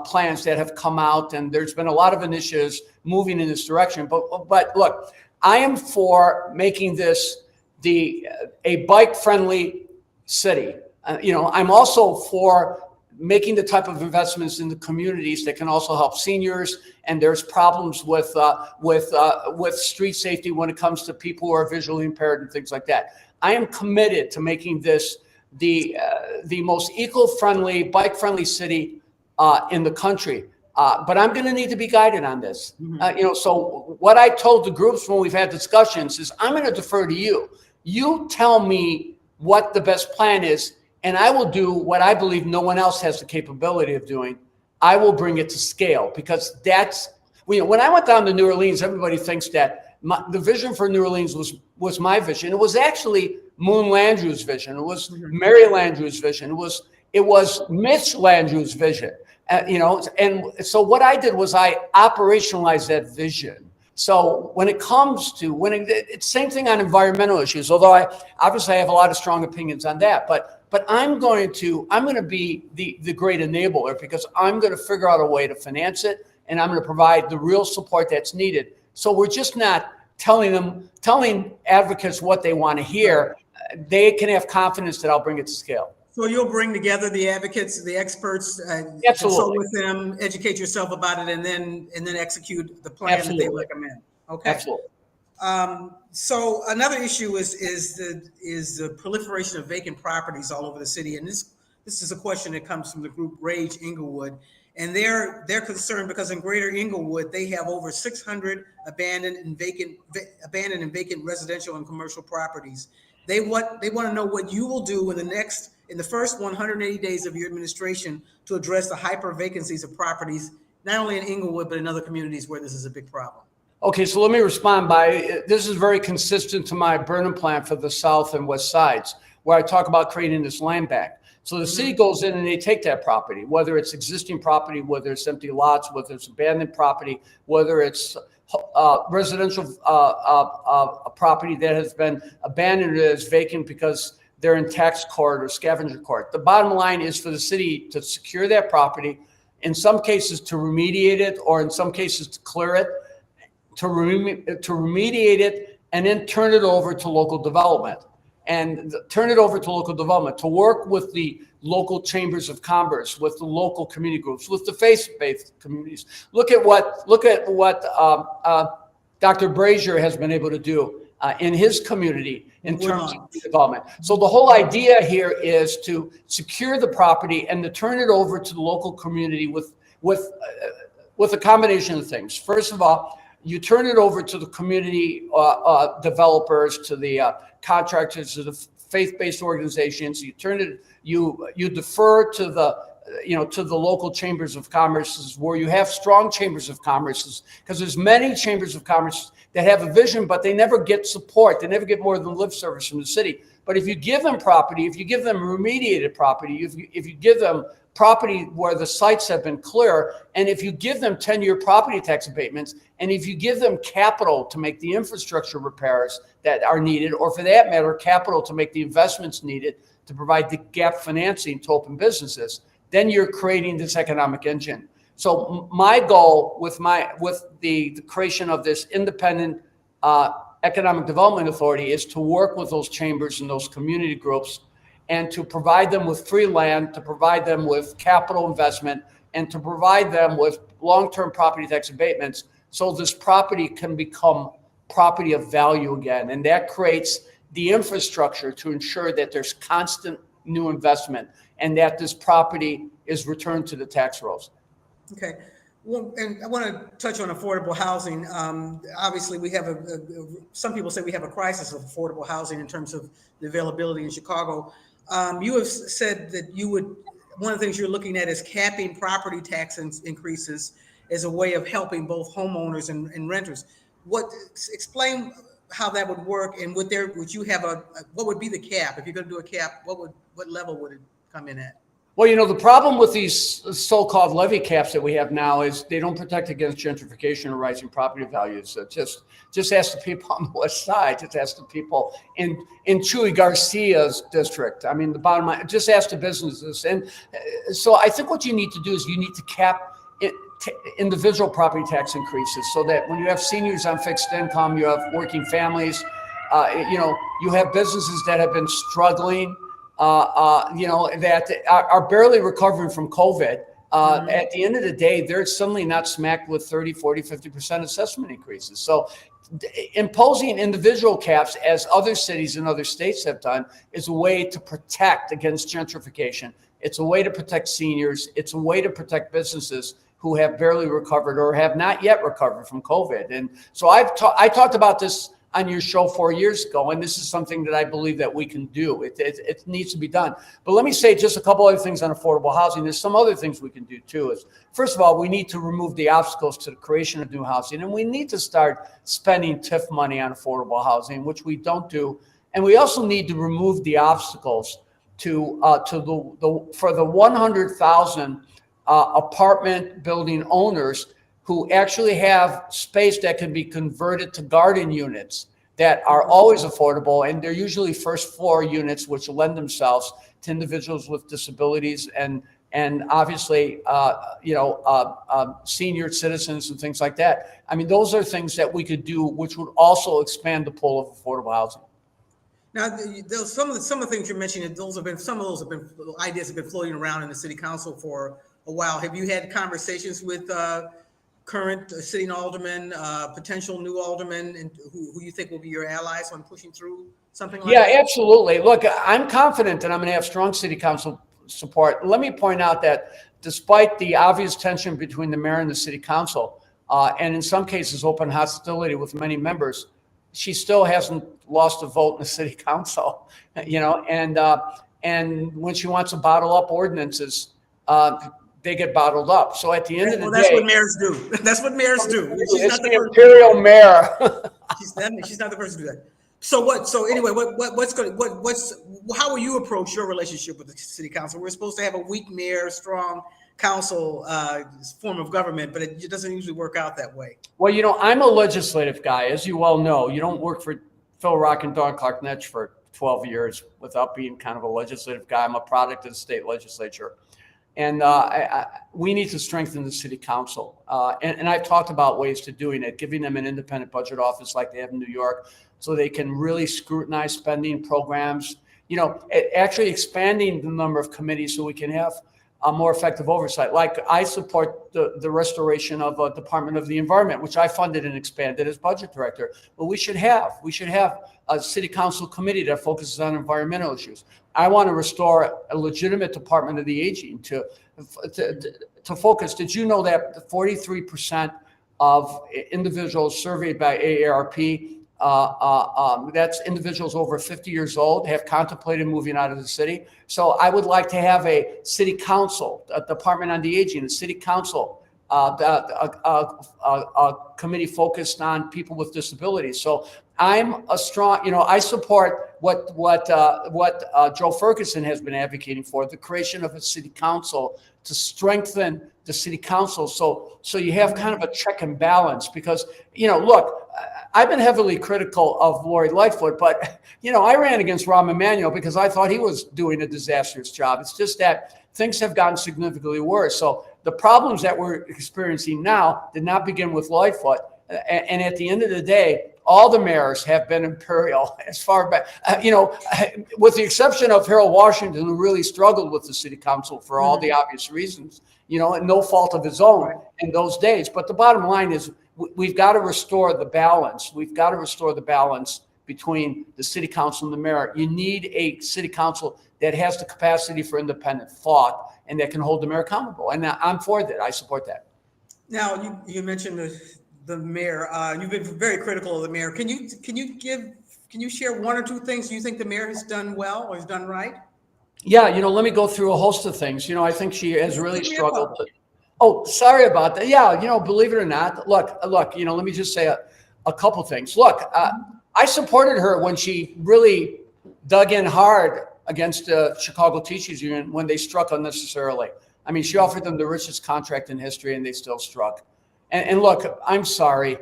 plans that have come out, and there's been a lot of initiatives moving in this direction. But look, I am for making this a bike-friendly city. I'm also for making the type of investments in the communities that can also help seniors. And there's problems with street safety when it comes to people who are visually impaired and things like that. I am committed to making this the most eco-friendly, bike-friendly city in the country. But I'm going to need to be guided on this. So what I told the groups when we've had discussions is I'm going to defer to you. You tell me what the best plan is, and I will do what I believe no one else has the capability of doing. I will bring it to scale, because that's, when I went down to New Orleans, everybody thinks that the vision for New Orleans was my vision. It was actually Moon Landrieu's vision. It was Mary Landrieu's vision. It was Mitch Landrieu's vision. And so what I did was I operationalized that vision. So when it comes to it's same thing on environmental issues, although I obviously have a lot of strong opinions on that, but I'm going to be the great enabler, because I'm going to figure out a way to finance it, and I'm going to provide the real support that's needed. So we're just not telling advocates what they want to hear. They can have confidence that I'll bring it to scale. So you'll bring together the advocates, the experts, Absolutely. consult with them, educate yourself about it, and then execute the plan that they recommend. Okay. Absolutely. So another issue is the proliferation of vacant properties all over the city, and this is a question that comes from the group Rage Inglewood, and they're concerned because in Greater Inglewood they have over 600 abandoned and vacant residential and commercial properties. They want to know what you will do in the first 180 days of your administration to address the hyper vacancies of properties, not only in Inglewood, but in other communities where this is a big problem. Okay, so let me respond this is very consistent to my Burnham plan for the south and west sides, where I talk about creating this land bank. So the city goes in and they take that property, whether it's existing property, whether it's empty lots, whether it's abandoned property, whether it's residential property that has been abandoned as vacant because they're in tax court or scavenger court. The bottom line is for the city to secure that property, in some cases to remediate it, or in some cases to clear it, to remediate it, and then turn it over to local development. And turn it over to local development to work with the local chambers of commerce, with the local community groups, with the faith-based communities. Look at what Dr. Brazier has been able to do in his community in terms of development. So the whole idea here is to secure the property and to turn it over to the local community with a combination of things. First of all, you turn it over to the community developers, to the contractors, to the faith-based organizations. You defer to the local chambers of commerce, where you have strong chambers of commerce, because there's many chambers of commerce that have a vision, but they never get support. They never get more than lip service from the city. But if you give them property, if you give them remediated property, if you give them property where the sites have been clear, and if you give them 10-year property tax abatements, and if you give them capital to make the infrastructure repairs that are needed, or for that matter, capital to make the investments needed to provide the gap financing to open businesses, then you're creating this economic engine. So my goal with the creation of this independent economic development authority is to work with those chambers and those community groups, and to provide them with free land, to provide them with capital investment, and to provide them with long-term property tax abatements, so this property can become property of value again. And that creates the infrastructure to ensure that there's constant new investment and that this property is returned to the tax rolls. Okay. Well, and I want to touch on affordable housing. Obviously, we have some people say we have a crisis of affordable housing in terms of the availability in Chicago. You have said that one of the things you're looking at is capping property tax increases as a way of helping both homeowners and renters. Explain how that would work, and would you have what would be the cap? If you're going to do a cap, what level would it come in at? Well, the problem with these so-called levy caps that we have now is they don't protect against gentrification or rising property values. So just ask the people on the west side, just ask the people in Chuy Garcia's district. I mean, the bottom line, just ask the businesses. And so I think what you need to do is you need to cap individual property tax increases so that when you have seniors on fixed income, you have working families, you have businesses that have been struggling, that are barely recovering from COVID. At the end of the day, they're suddenly not smacked with 30, 40, 50% assessment increases. So imposing individual caps, as other cities and other states have done, is a way to protect against gentrification. It's a way to protect seniors. It's a way to protect businesses who have barely recovered or have not yet recovered from COVID. And so I talked about this on your show 4 years ago, and this is something that I believe that we can do. It needs to be done. But let me say just a couple other things on affordable housing. There's some other things we can do too. First of all, we need to remove the obstacles to the creation of new housing, and we need to start spending TIF money on affordable housing, which we don't do. And we also need to remove the obstacles for the 100,000 apartment building owners who actually have space that can be converted to garden units that are always affordable. And they're usually first floor units, which lend themselves to individuals with disabilities and obviously, senior citizens and things like that. I mean, those are things that we could do, which would also expand the pool of affordable housing. Now, some of the things you're mentioning, some of those ideas have been floating around in the city council for a while. Have you had conversations with current sitting aldermen, potential new aldermen, and who you think will be your allies on pushing through something like that? Yeah, absolutely. Look, I'm confident that I'm going to have strong city council support. Let me point out that despite the obvious tension between the mayor and the city council, and in some cases open hostility with many members, she still hasn't lost a vote in the city council, and when she wants to bottle up ordinances, they get bottled up. So at the end of the day, that's what mayors do. That's what mayors do. She's not the imperial mayor. She's not the person to do that. So anyway, how will you approach your relationship with the city council? We're supposed to have a weak mayor, strong council form of government, but it doesn't usually work out that way. Well, I'm a legislative guy, as you well know. You don't work for Phil Rock and Dawn Clark-Netsch for 12 years without being kind of a legislative guy. I'm a product of the state legislature. And we need to strengthen the city council. And I've talked about ways to doing it, giving them an independent budget office like they have in New York, so they can really scrutinize spending programs, actually expanding the number of committees so we can have a more effective oversight. Like I support the restoration of a Department of the Environment, which I funded and expanded as budget director. But we should have a city council committee that focuses on environmental issues. I want to restore a legitimate Department of the Aging to focus. Did you know that 43% of individuals surveyed by AARP, that's individuals over 50 years old, have contemplated moving out of the city? So I would like to have a city council, a Department on the Aging, a city council, a committee focused on people with disabilities. So I'm a strong, I support what Joe Ferguson has been advocating for, the creation of a city council to strengthen the city council. So you have kind of a check and balance because, look, I've been heavily critical of Lori Lightfoot, but, I ran against Rahm Emanuel because I thought he was doing a disastrous job. It's just that things have gotten significantly worse. So the problems that we're experiencing now did not begin with Lightfoot. And at the end of the day, all the mayors have been imperial as far back, with the exception of Harold Washington, who really struggled with the city council for all the obvious reasons, and no fault of his own in those days. But the bottom line is we've got to restore the balance. We've got to restore the balance between the city council and the mayor. You need a city council that has the capacity for independent thought and that can hold the mayor accountable. And I'm for that. I support that. Now, you mentioned the mayor. You've been very critical of the mayor. Can you share one or two things you think the mayor has done well or has done right? Yeah, let me go through a host of things. I think she has really struggled. Oh, sorry about that. Yeah, believe it or not, look, let me just say a couple things. Look, I supported her when she really dug in hard against the Chicago Teachers Union when they struck unnecessarily. I mean, she offered them the richest contract in history and they still struck. And look, I'm sorry.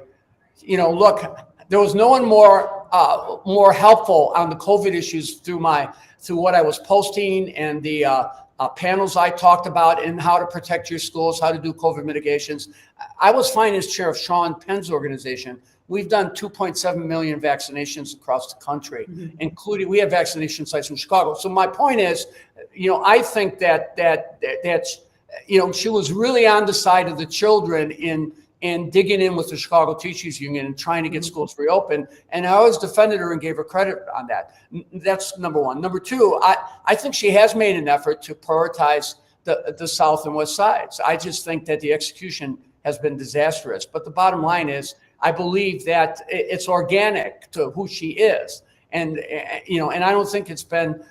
Look, there was no one more helpful on the COVID issues through what I was posting and the panels I talked about and how to protect your schools, how to do COVID mitigations. I was finance chair of Sean Penn's organization. We've done 2.7 million vaccinations across the country, including we have vaccination sites in Chicago. So my point is, I think that she was really on the side of the children in digging in with the Chicago Teachers Union and trying to get schools reopened. And I always defended her and gave her credit on that. That's number one. Number two, I think she has made an effort to prioritize the South and West sides. I just think that the execution has been disastrous. But the bottom line is, I believe that it's organic to who she is. And I don't think it's been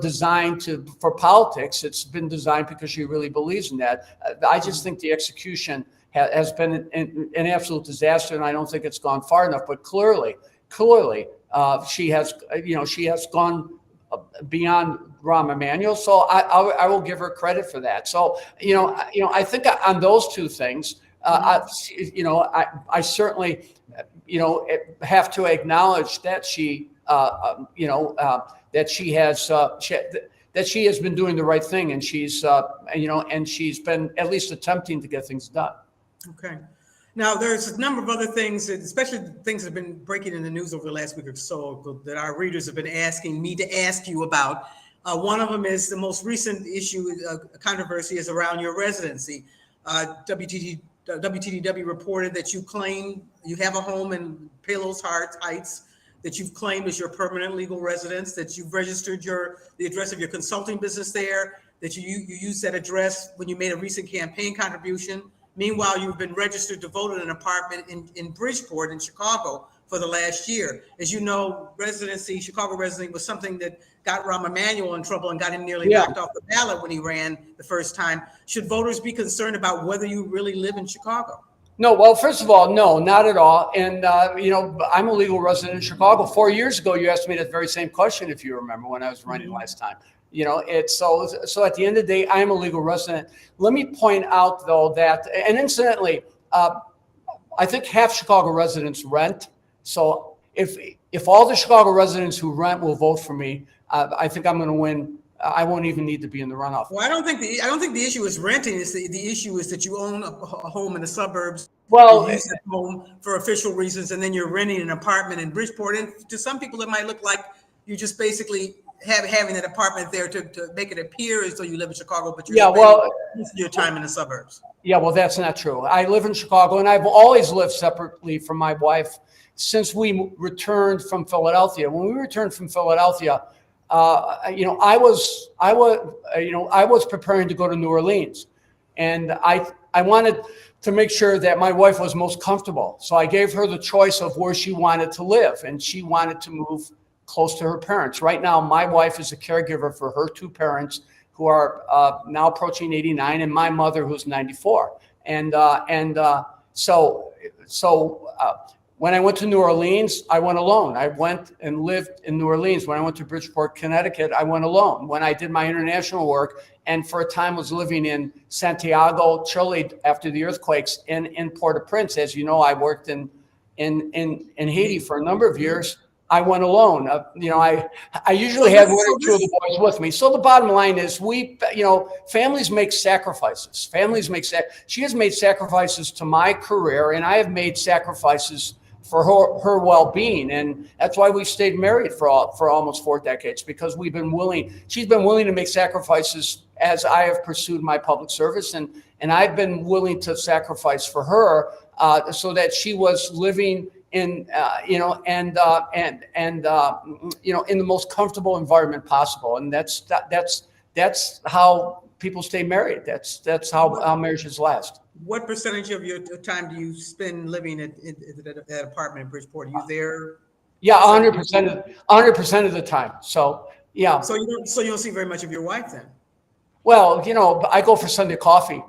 designed for politics. It's been designed because she really believes in that. I just think the execution has been an absolute disaster, and I don't think it's gone far enough. But clearly, she has gone beyond Rahm Emanuel. So I will give her credit for that. So I think on those two things, I certainly have to acknowledge that she has been doing the right thing, and she's been at least attempting to get things done. Okay. Now, there's a number of other things, especially things that have been breaking in the news over the last week or so that our readers have been asking me to ask you about. One of them is the most recent issue, controversy is around your residency. WTDW reported that you claim you have a home in Palos Heights that you've claimed as your permanent legal residence, that you've registered the address of your consulting business there, that you used that address when you made a recent campaign contribution. Meanwhile, you've been registered to vote in an apartment in Bridgeport in Chicago for the last year. As you know, Chicago residency was something that got Rahm Emanuel in trouble and got him nearly knocked off the ballot when he ran the first time. Should voters be concerned about whether you really live in Chicago? No, well, first of all, no, not at all. And, I'm a legal resident in Chicago. 4 years ago, you asked me that very same question, if you remember, when I was running last time. It's so at the end of the day, I am a legal resident. Let me point out, though, that, and incidentally, I think half Chicago residents rent. So if all the Chicago residents who rent will vote for me, I think I'm going to win. I won't even need to be in the runoff. Well, I don't think the issue is renting. The issue is that you own a home in the suburbs. Well, you use that home for official reasons, and then you're renting an apartment in Bridgeport. And to some people, it might look like you just basically having an apartment there to make it appear as though you live in Chicago, but you're your time in the suburbs. Yeah, well, that's not true. I live in Chicago, and I've always lived separately from my wife since we returned from Philadelphia. When we returned from Philadelphia, I was preparing to go to New Orleans, and I wanted to make sure that my wife was most comfortable. So I gave her the choice of where she wanted to live, and she wanted to move close to her parents. Right now, my wife is a caregiver for her two parents who are now approaching 89, and my mother who's 94. So when I went to New Orleans, I went alone. I went and lived in New Orleans. When I went to Bridgeport, Connecticut, I went alone. When I did my international work, and for a time was living in Santiago, Chile, after the earthquakes, in Port-au-Prince. As you know, I worked in Haiti for a number of years. I went alone. I usually had one or two of the boys with me. So the bottom line is, families make sacrifices. She has made sacrifices to my career, and I have made sacrifices for her well-being, and that's why we've stayed married for almost 4 decades, because she's been willing to make sacrifices as I have pursued my public service, and I've been willing to sacrifice for her so that she was living in, you know, and you know, in the most comfortable environment possible. And that's how people stay married. That's how marriages last. What percentage of your time do you spend living at that apartment in Bridgeport? Are you there? Yeah, 100% of the time. So yeah. So you don't see very much of your wife then? Well, you know, I go for Sunday coffee,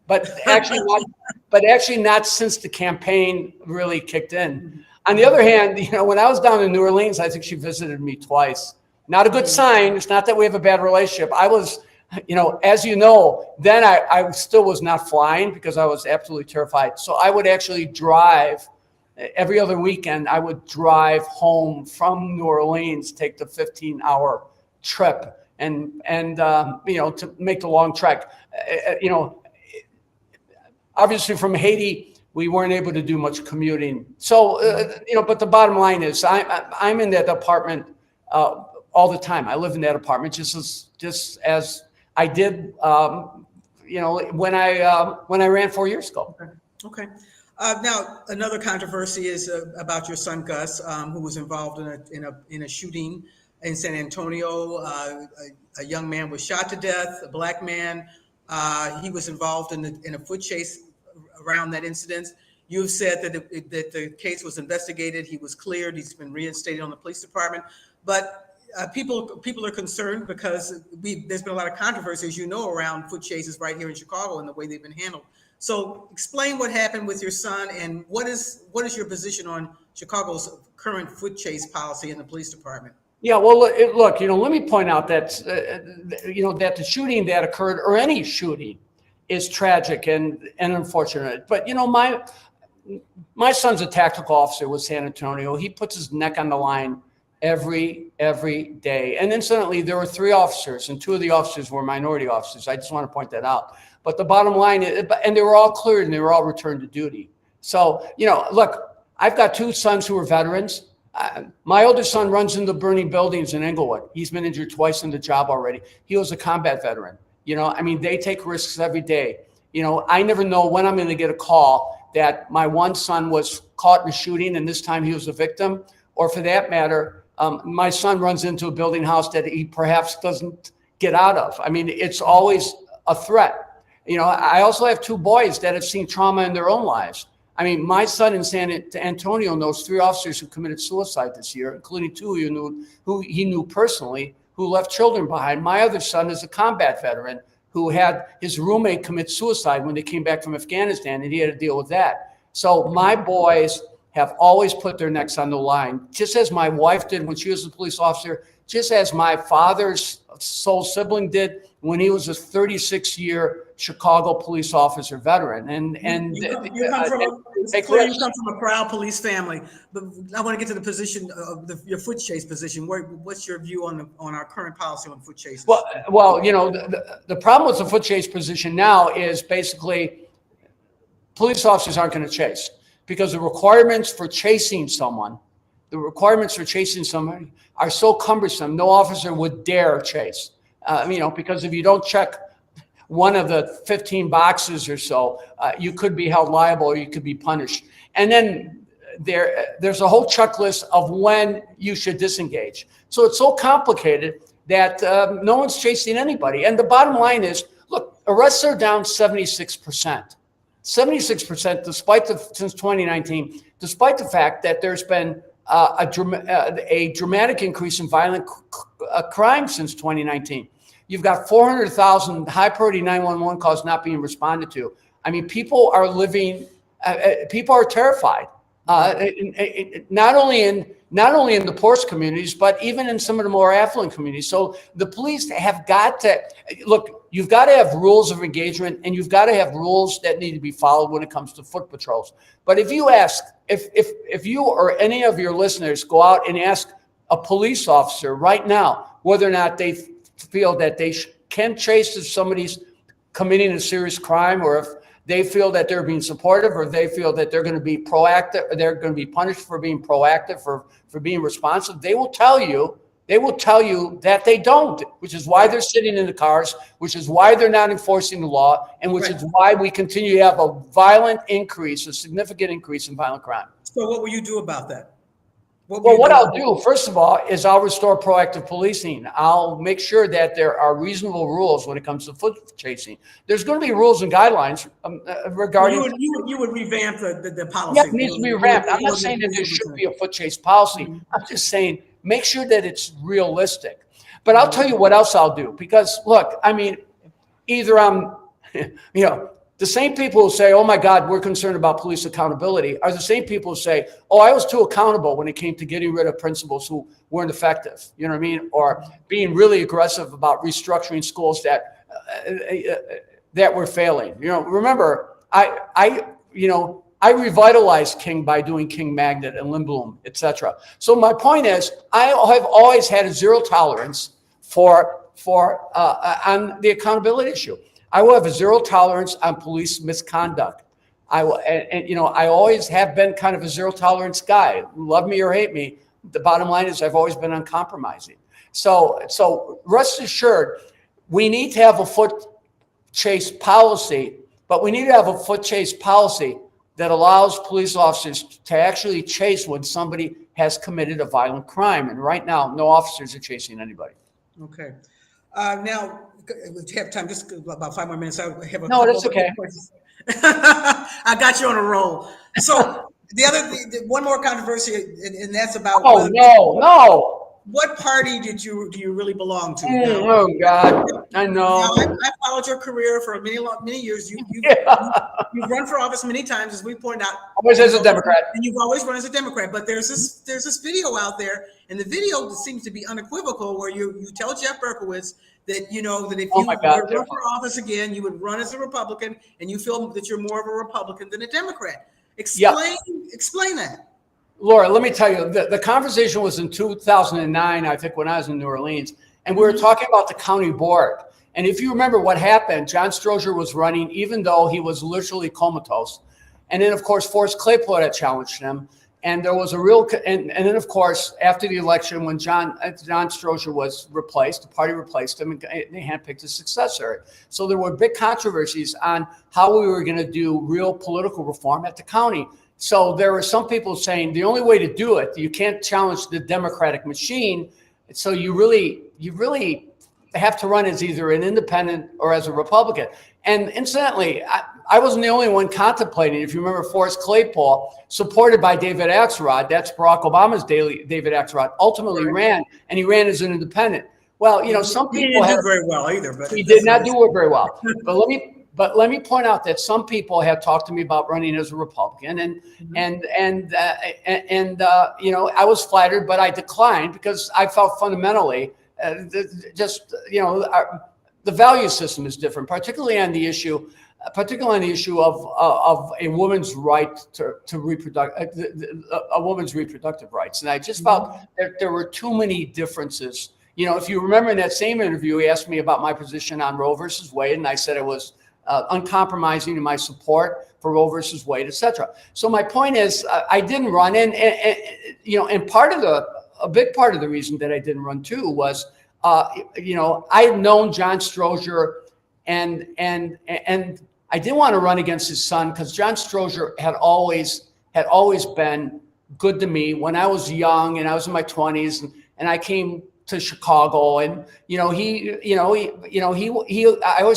but actually not since the campaign really kicked in. On the other hand, you know, when I was down in New Orleans, I think she visited me twice. Not a good sign. It's not that we have a bad relationship. I was, you know, as you know, then I still was not flying because I was absolutely terrified. So I would actually drive every other weekend. I would drive home from New Orleans, take the 15-hour trip, and you know, to make the long trek. You know, obviously from Haiti, we weren't able to do much commuting. So you know, but the bottom line is, I'm in that apartment all the time. I live in that apartment just as I did, you know, when I ran 4 years ago. Okay. Now, another controversy is about your son Gus, who was involved in a shooting in San Antonio. A young man was shot to death. A black man. He was involved in a foot chase around that incident. You've said that the case was investigated. He was cleared. He's been reinstated on the police department. But people are concerned because there's been a lot of controversy, as you know, around foot chases right here in Chicago and the way they've been handled. So explain what happened with your son and what is your position on Chicago's current foot chase policy in the police department? Yeah, well, look, you know, let me point out that, you know, that the shooting that occurred, or any shooting, is tragic and unfortunate. But, you know, my son's a tactical officer with San Antonio. He puts his neck on the line every day. And incidentally, there were 3 officers, and 2 of the officers were minority officers. I just want to point that out. But the bottom line is, and they were all cleared and they were all returned to duty. So, you know, look, I've got 2 sons who are veterans. My oldest son runs into burning buildings in Englewood. He's been injured twice in the job already. He was a combat veteran. You know, I mean, they take risks every day. You know, I never know when I'm going to get a call that my one son was caught in a shooting and this time he was a victim, or for that matter, my son runs into a building house that he perhaps doesn't get out of. I mean, it's always a threat. You know, I also have 2 boys that have seen trauma in their own lives. I mean, my son in San Antonio knows 3 officers who committed suicide this year, including 2 who he knew personally, who left children behind. My other son is a combat veteran who had his roommate commit suicide when they came back from Afghanistan, and he had to deal with that. So my boys have always put their necks on the line, just as my wife did when she was a police officer, just as my father's sole sibling did when he was a 36-year Chicago police officer veteran. And you come from a proud police family, but I want to get to the position of your foot chase position. What's your view on our current policy on foot chases? Well, you know, the problem with the foot chase position now is basically police officers aren't going to chase, because the requirements for chasing someone are so cumbersome. No officer would dare chase. You know, because if you don't check one of the 15 boxes or so, you could be held liable or you could be punished. And then there's a whole checklist of when you should disengage. So it's so complicated that no one's chasing anybody. And the bottom line is, look, arrests are down 76%. 76% since 2019, despite the fact that there's been a dramatic increase in violent crime since 2019. You've got 400,000 high priority 911 calls not being responded to. I mean, people are terrified, not only in the poorest communities, but even in some of the more affluent communities. So the police have got to look. You've got to have rules of engagement, and you've got to have rules that need to be followed when it comes to foot patrols. But if you ask, if you or any of your listeners go out and ask a police officer right now whether or not they feel that they can chase if somebody's committing a serious crime, or if they feel that they're being supportive, or they feel that they're going to be proactive, or they're going to be punished for being proactive, for being responsive, they will tell you They will tell you that they don't, which is why they're sitting in the cars, which is why they're not enforcing the law, and which is why we continue to have a violent increase, a significant increase in violent crime. So what will you do about that? What I'll do, first of all, is I'll restore proactive policing. I'll make sure that there are reasonable rules when it comes to foot chasing. There's going to be rules and guidelines regarding. You would revamp the policy. Yeah, it needs to be revamped. I'm not saying that there should be a foot chase policy. I'm just saying make sure that it's realistic. But I'll tell you what else I'll do, because look, I mean, either I'm, the same people who say, oh my God, we're concerned about police accountability are the same people who say, oh, I was too accountable when it came to getting rid of principals who weren't effective, you know what I mean? Or being really aggressive about restructuring schools that were failing. Remember, I revitalized King by doing King Magnet and Lindblom, et cetera. So my point is, I have always had a zero tolerance for on the accountability issue. I will have a zero tolerance on police misconduct. I will, I always have been kind of a zero tolerance guy. Love me or hate me, the bottom line is I've always been uncompromising. So rest assured, we need to have a foot chase policy, but we need to have a foot chase policy that allows police officers to actually chase when somebody has committed a violent crime. And right now, no officers are chasing anybody. Okay. Now, we have time, just about 5 more minutes. I have a No, that's okay. I got you on a roll. So one more controversy, and that's about. Oh, no. What party do you really belong to? Oh God, I know. I followed your career for many years. You've run for office many times, as we pointed out. Always as a Democrat. And you've always run as a Democrat. But there's this video out there, and the video seems to be unequivocal, where you tell Jeff Berkowitz that that if you run for office again, you would run as a Republican, and you feel that you're more of a Republican than a Democrat. Explain that. Laura, let me tell you, the conversation was in 2009, I think, when I was in New Orleans, and we were talking about the county board. And if you remember what happened, John Strozier was running, even though he was literally comatose. And then, of course, Forrest Claypool had challenged him. And there was a real, and then, of course, after the election, when John Strozier was replaced, the party replaced him, and they handpicked a successor. So there were big controversies on how we were going to do real political reform at the county. So there were some people saying the only way to do it, you can't challenge the Democratic machine. So you really have to run as either an independent or as a Republican. And incidentally, I wasn't the only one contemplating. If you remember, Forrest Claypool, supported by David Axelrod, that's Barack Obama's David Axelrod, ultimately ran, and he ran as an independent. Well, some people didn't do very well either. But he did not do it very well. But let me point out that some people have talked to me about running as a Republican, and I was flattered, but I declined because I felt fundamentally the value system is different, particularly on the issue of a woman's right to a woman's reproductive rights. And I just felt that there were too many differences. If you remember in that same interview, he asked me about my position on Roe versus Wade, and I said it was uncompromising in my support for Roe versus Wade, et cetera. So my point is, I didn't run, and a big part of the reason that I didn't run too was, I had known John Strozier, and I didn't want to run against his son because John Strozier had always been good to me when I was young and I was in my 20s, and I came to Chicago, and I always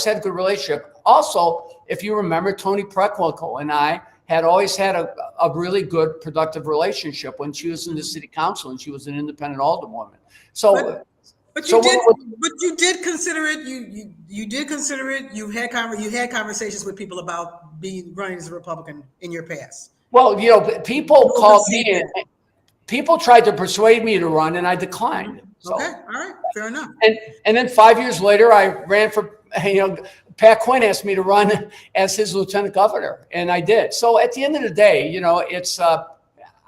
had a good relationship. Also, if you remember, Toni Preckwinkle and I had always had a really good, productive relationship when she was in the city council and she was an independent alderwoman. But you did consider it. You did consider it. You had conversations with people about running as a Republican in your past. Well, people called me and people tried to persuade me to run, and I declined. So, okay, all right, fair enough. And then 5 years later, I ran for. Pat Quinn asked me to run as his lieutenant governor, and I did. So at the end of the day, it's.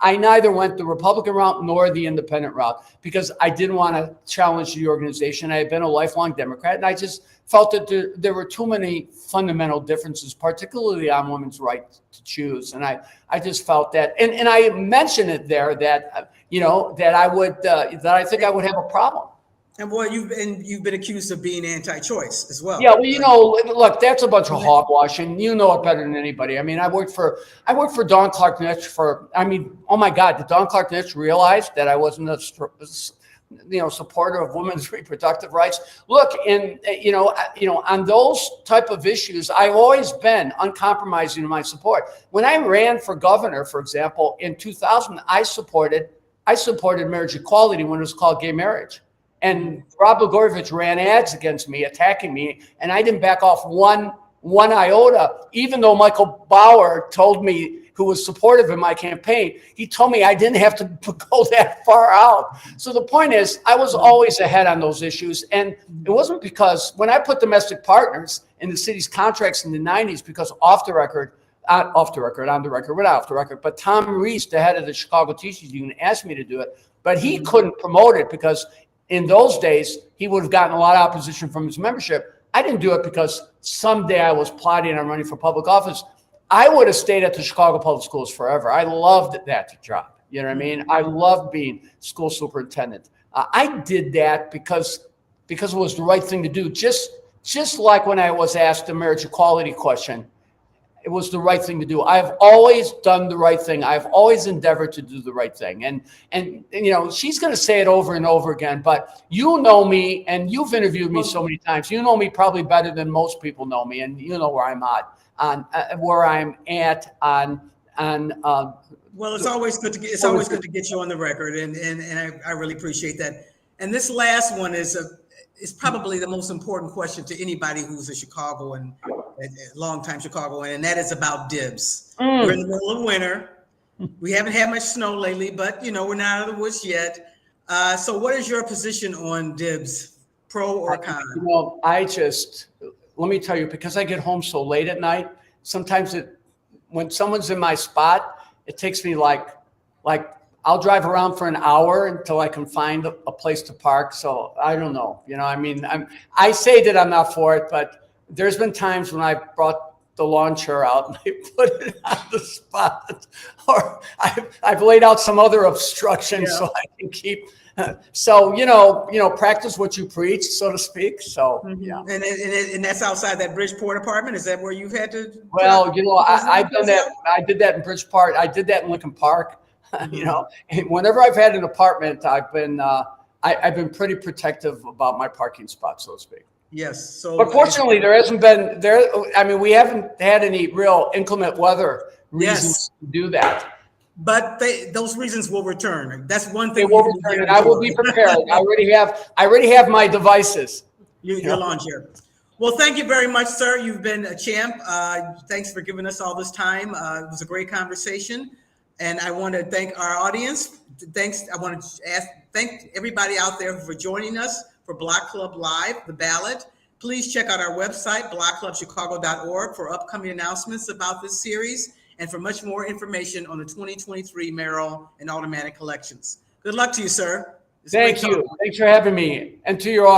I neither went the Republican route nor the independent route because I didn't want to challenge the organization. I had been a lifelong Democrat, and I just felt that there were too many fundamental differences, particularly on women's right to choose. And I just felt that, and I mentioned it there that, that I think I would have a problem. And boy, you've been accused of being anti-choice as well. Yeah, well, look, that's a bunch of hogwash, and you know it better than anybody. I mean, I worked for Don Clark Nitsch oh my God, did Don Clark Nitsch realize that I wasn't a supporter of women's reproductive rights? Look, on those type of issues, I've always been uncompromising in my support. When I ran for governor, for example, in 2000, I supported marriage equality when it was called gay marriage. And Rob Blagojevich ran ads against me, attacking me, and I didn't back off one iota, even though Michael Bauer told me, who was supportive in my campaign, he told me I didn't have to go that far out. So the point is, I was always ahead on those issues. And it wasn't because when I put domestic partners in the city's contracts in the 90s, because on the record, but Tom Reese, the head of the Chicago Teachers Union, asked me to do it, but he couldn't promote it because in those days, he would have gotten a lot of opposition from his membership. I didn't do it because someday I was plotting on running for public office. I would have stayed at the Chicago Public Schools forever. I loved that job. You know what I mean? I loved being school superintendent. I did that because it was the right thing to do. Just like when I was asked the marriage equality question, it was the right thing to do. I've always done the right thing. I've always endeavored to do the right thing. And she's going to say it over and over again, but you know me and you've interviewed me so many times. You know me probably better than most people know me. And you know where I'm at on. Well, it's always good to get you on the record. And I really appreciate that. And this last one is probably the most important question to anybody who's a Chicagoan, a longtime Chicagoan, and that is about dibs. We're in the middle of winter. We haven't had much snow lately, but we're not out of the woods yet. So what is your position on dibs, pro or con? Let me tell you, because I get home so late at night, sometimes when someone's in my spot, it takes me like I'll drive around for an hour until I can find a place to park. So I don't know. I say that I'm not for it, but there's been times when I brought the lawn chair out and I put it on the spot, or I've laid out some other obstruction so I can keep. So practice what you preach, so to speak. So yeah, and that's outside that Bridgeport apartment. Is that where you've had to? Well, I've done that. I did that in Bridgeport. I did that in Lincoln Park. Whenever I've had an apartment, I've been pretty protective about my parking spot, so to speak. Yes. So, but fortunately, we haven't had any real inclement weather reasons to do that. But those reasons will return. That's one thing. They will return, and I will be prepared. I already have my devices. Your lawn chair. Well, thank you very much, sir. You've been a champ. Thanks for giving us all this time. It was a great conversation. And I want to thank our audience. I want to thank everybody out there for joining us for Block Club Live, the Ballot. Please check out our website, blockclubchicago.org, for upcoming announcements about this series and for much more information on the 2023 mayoral and aldermanic elections. Good luck to you, sir. Thank you. Thanks for having me. And to your audience.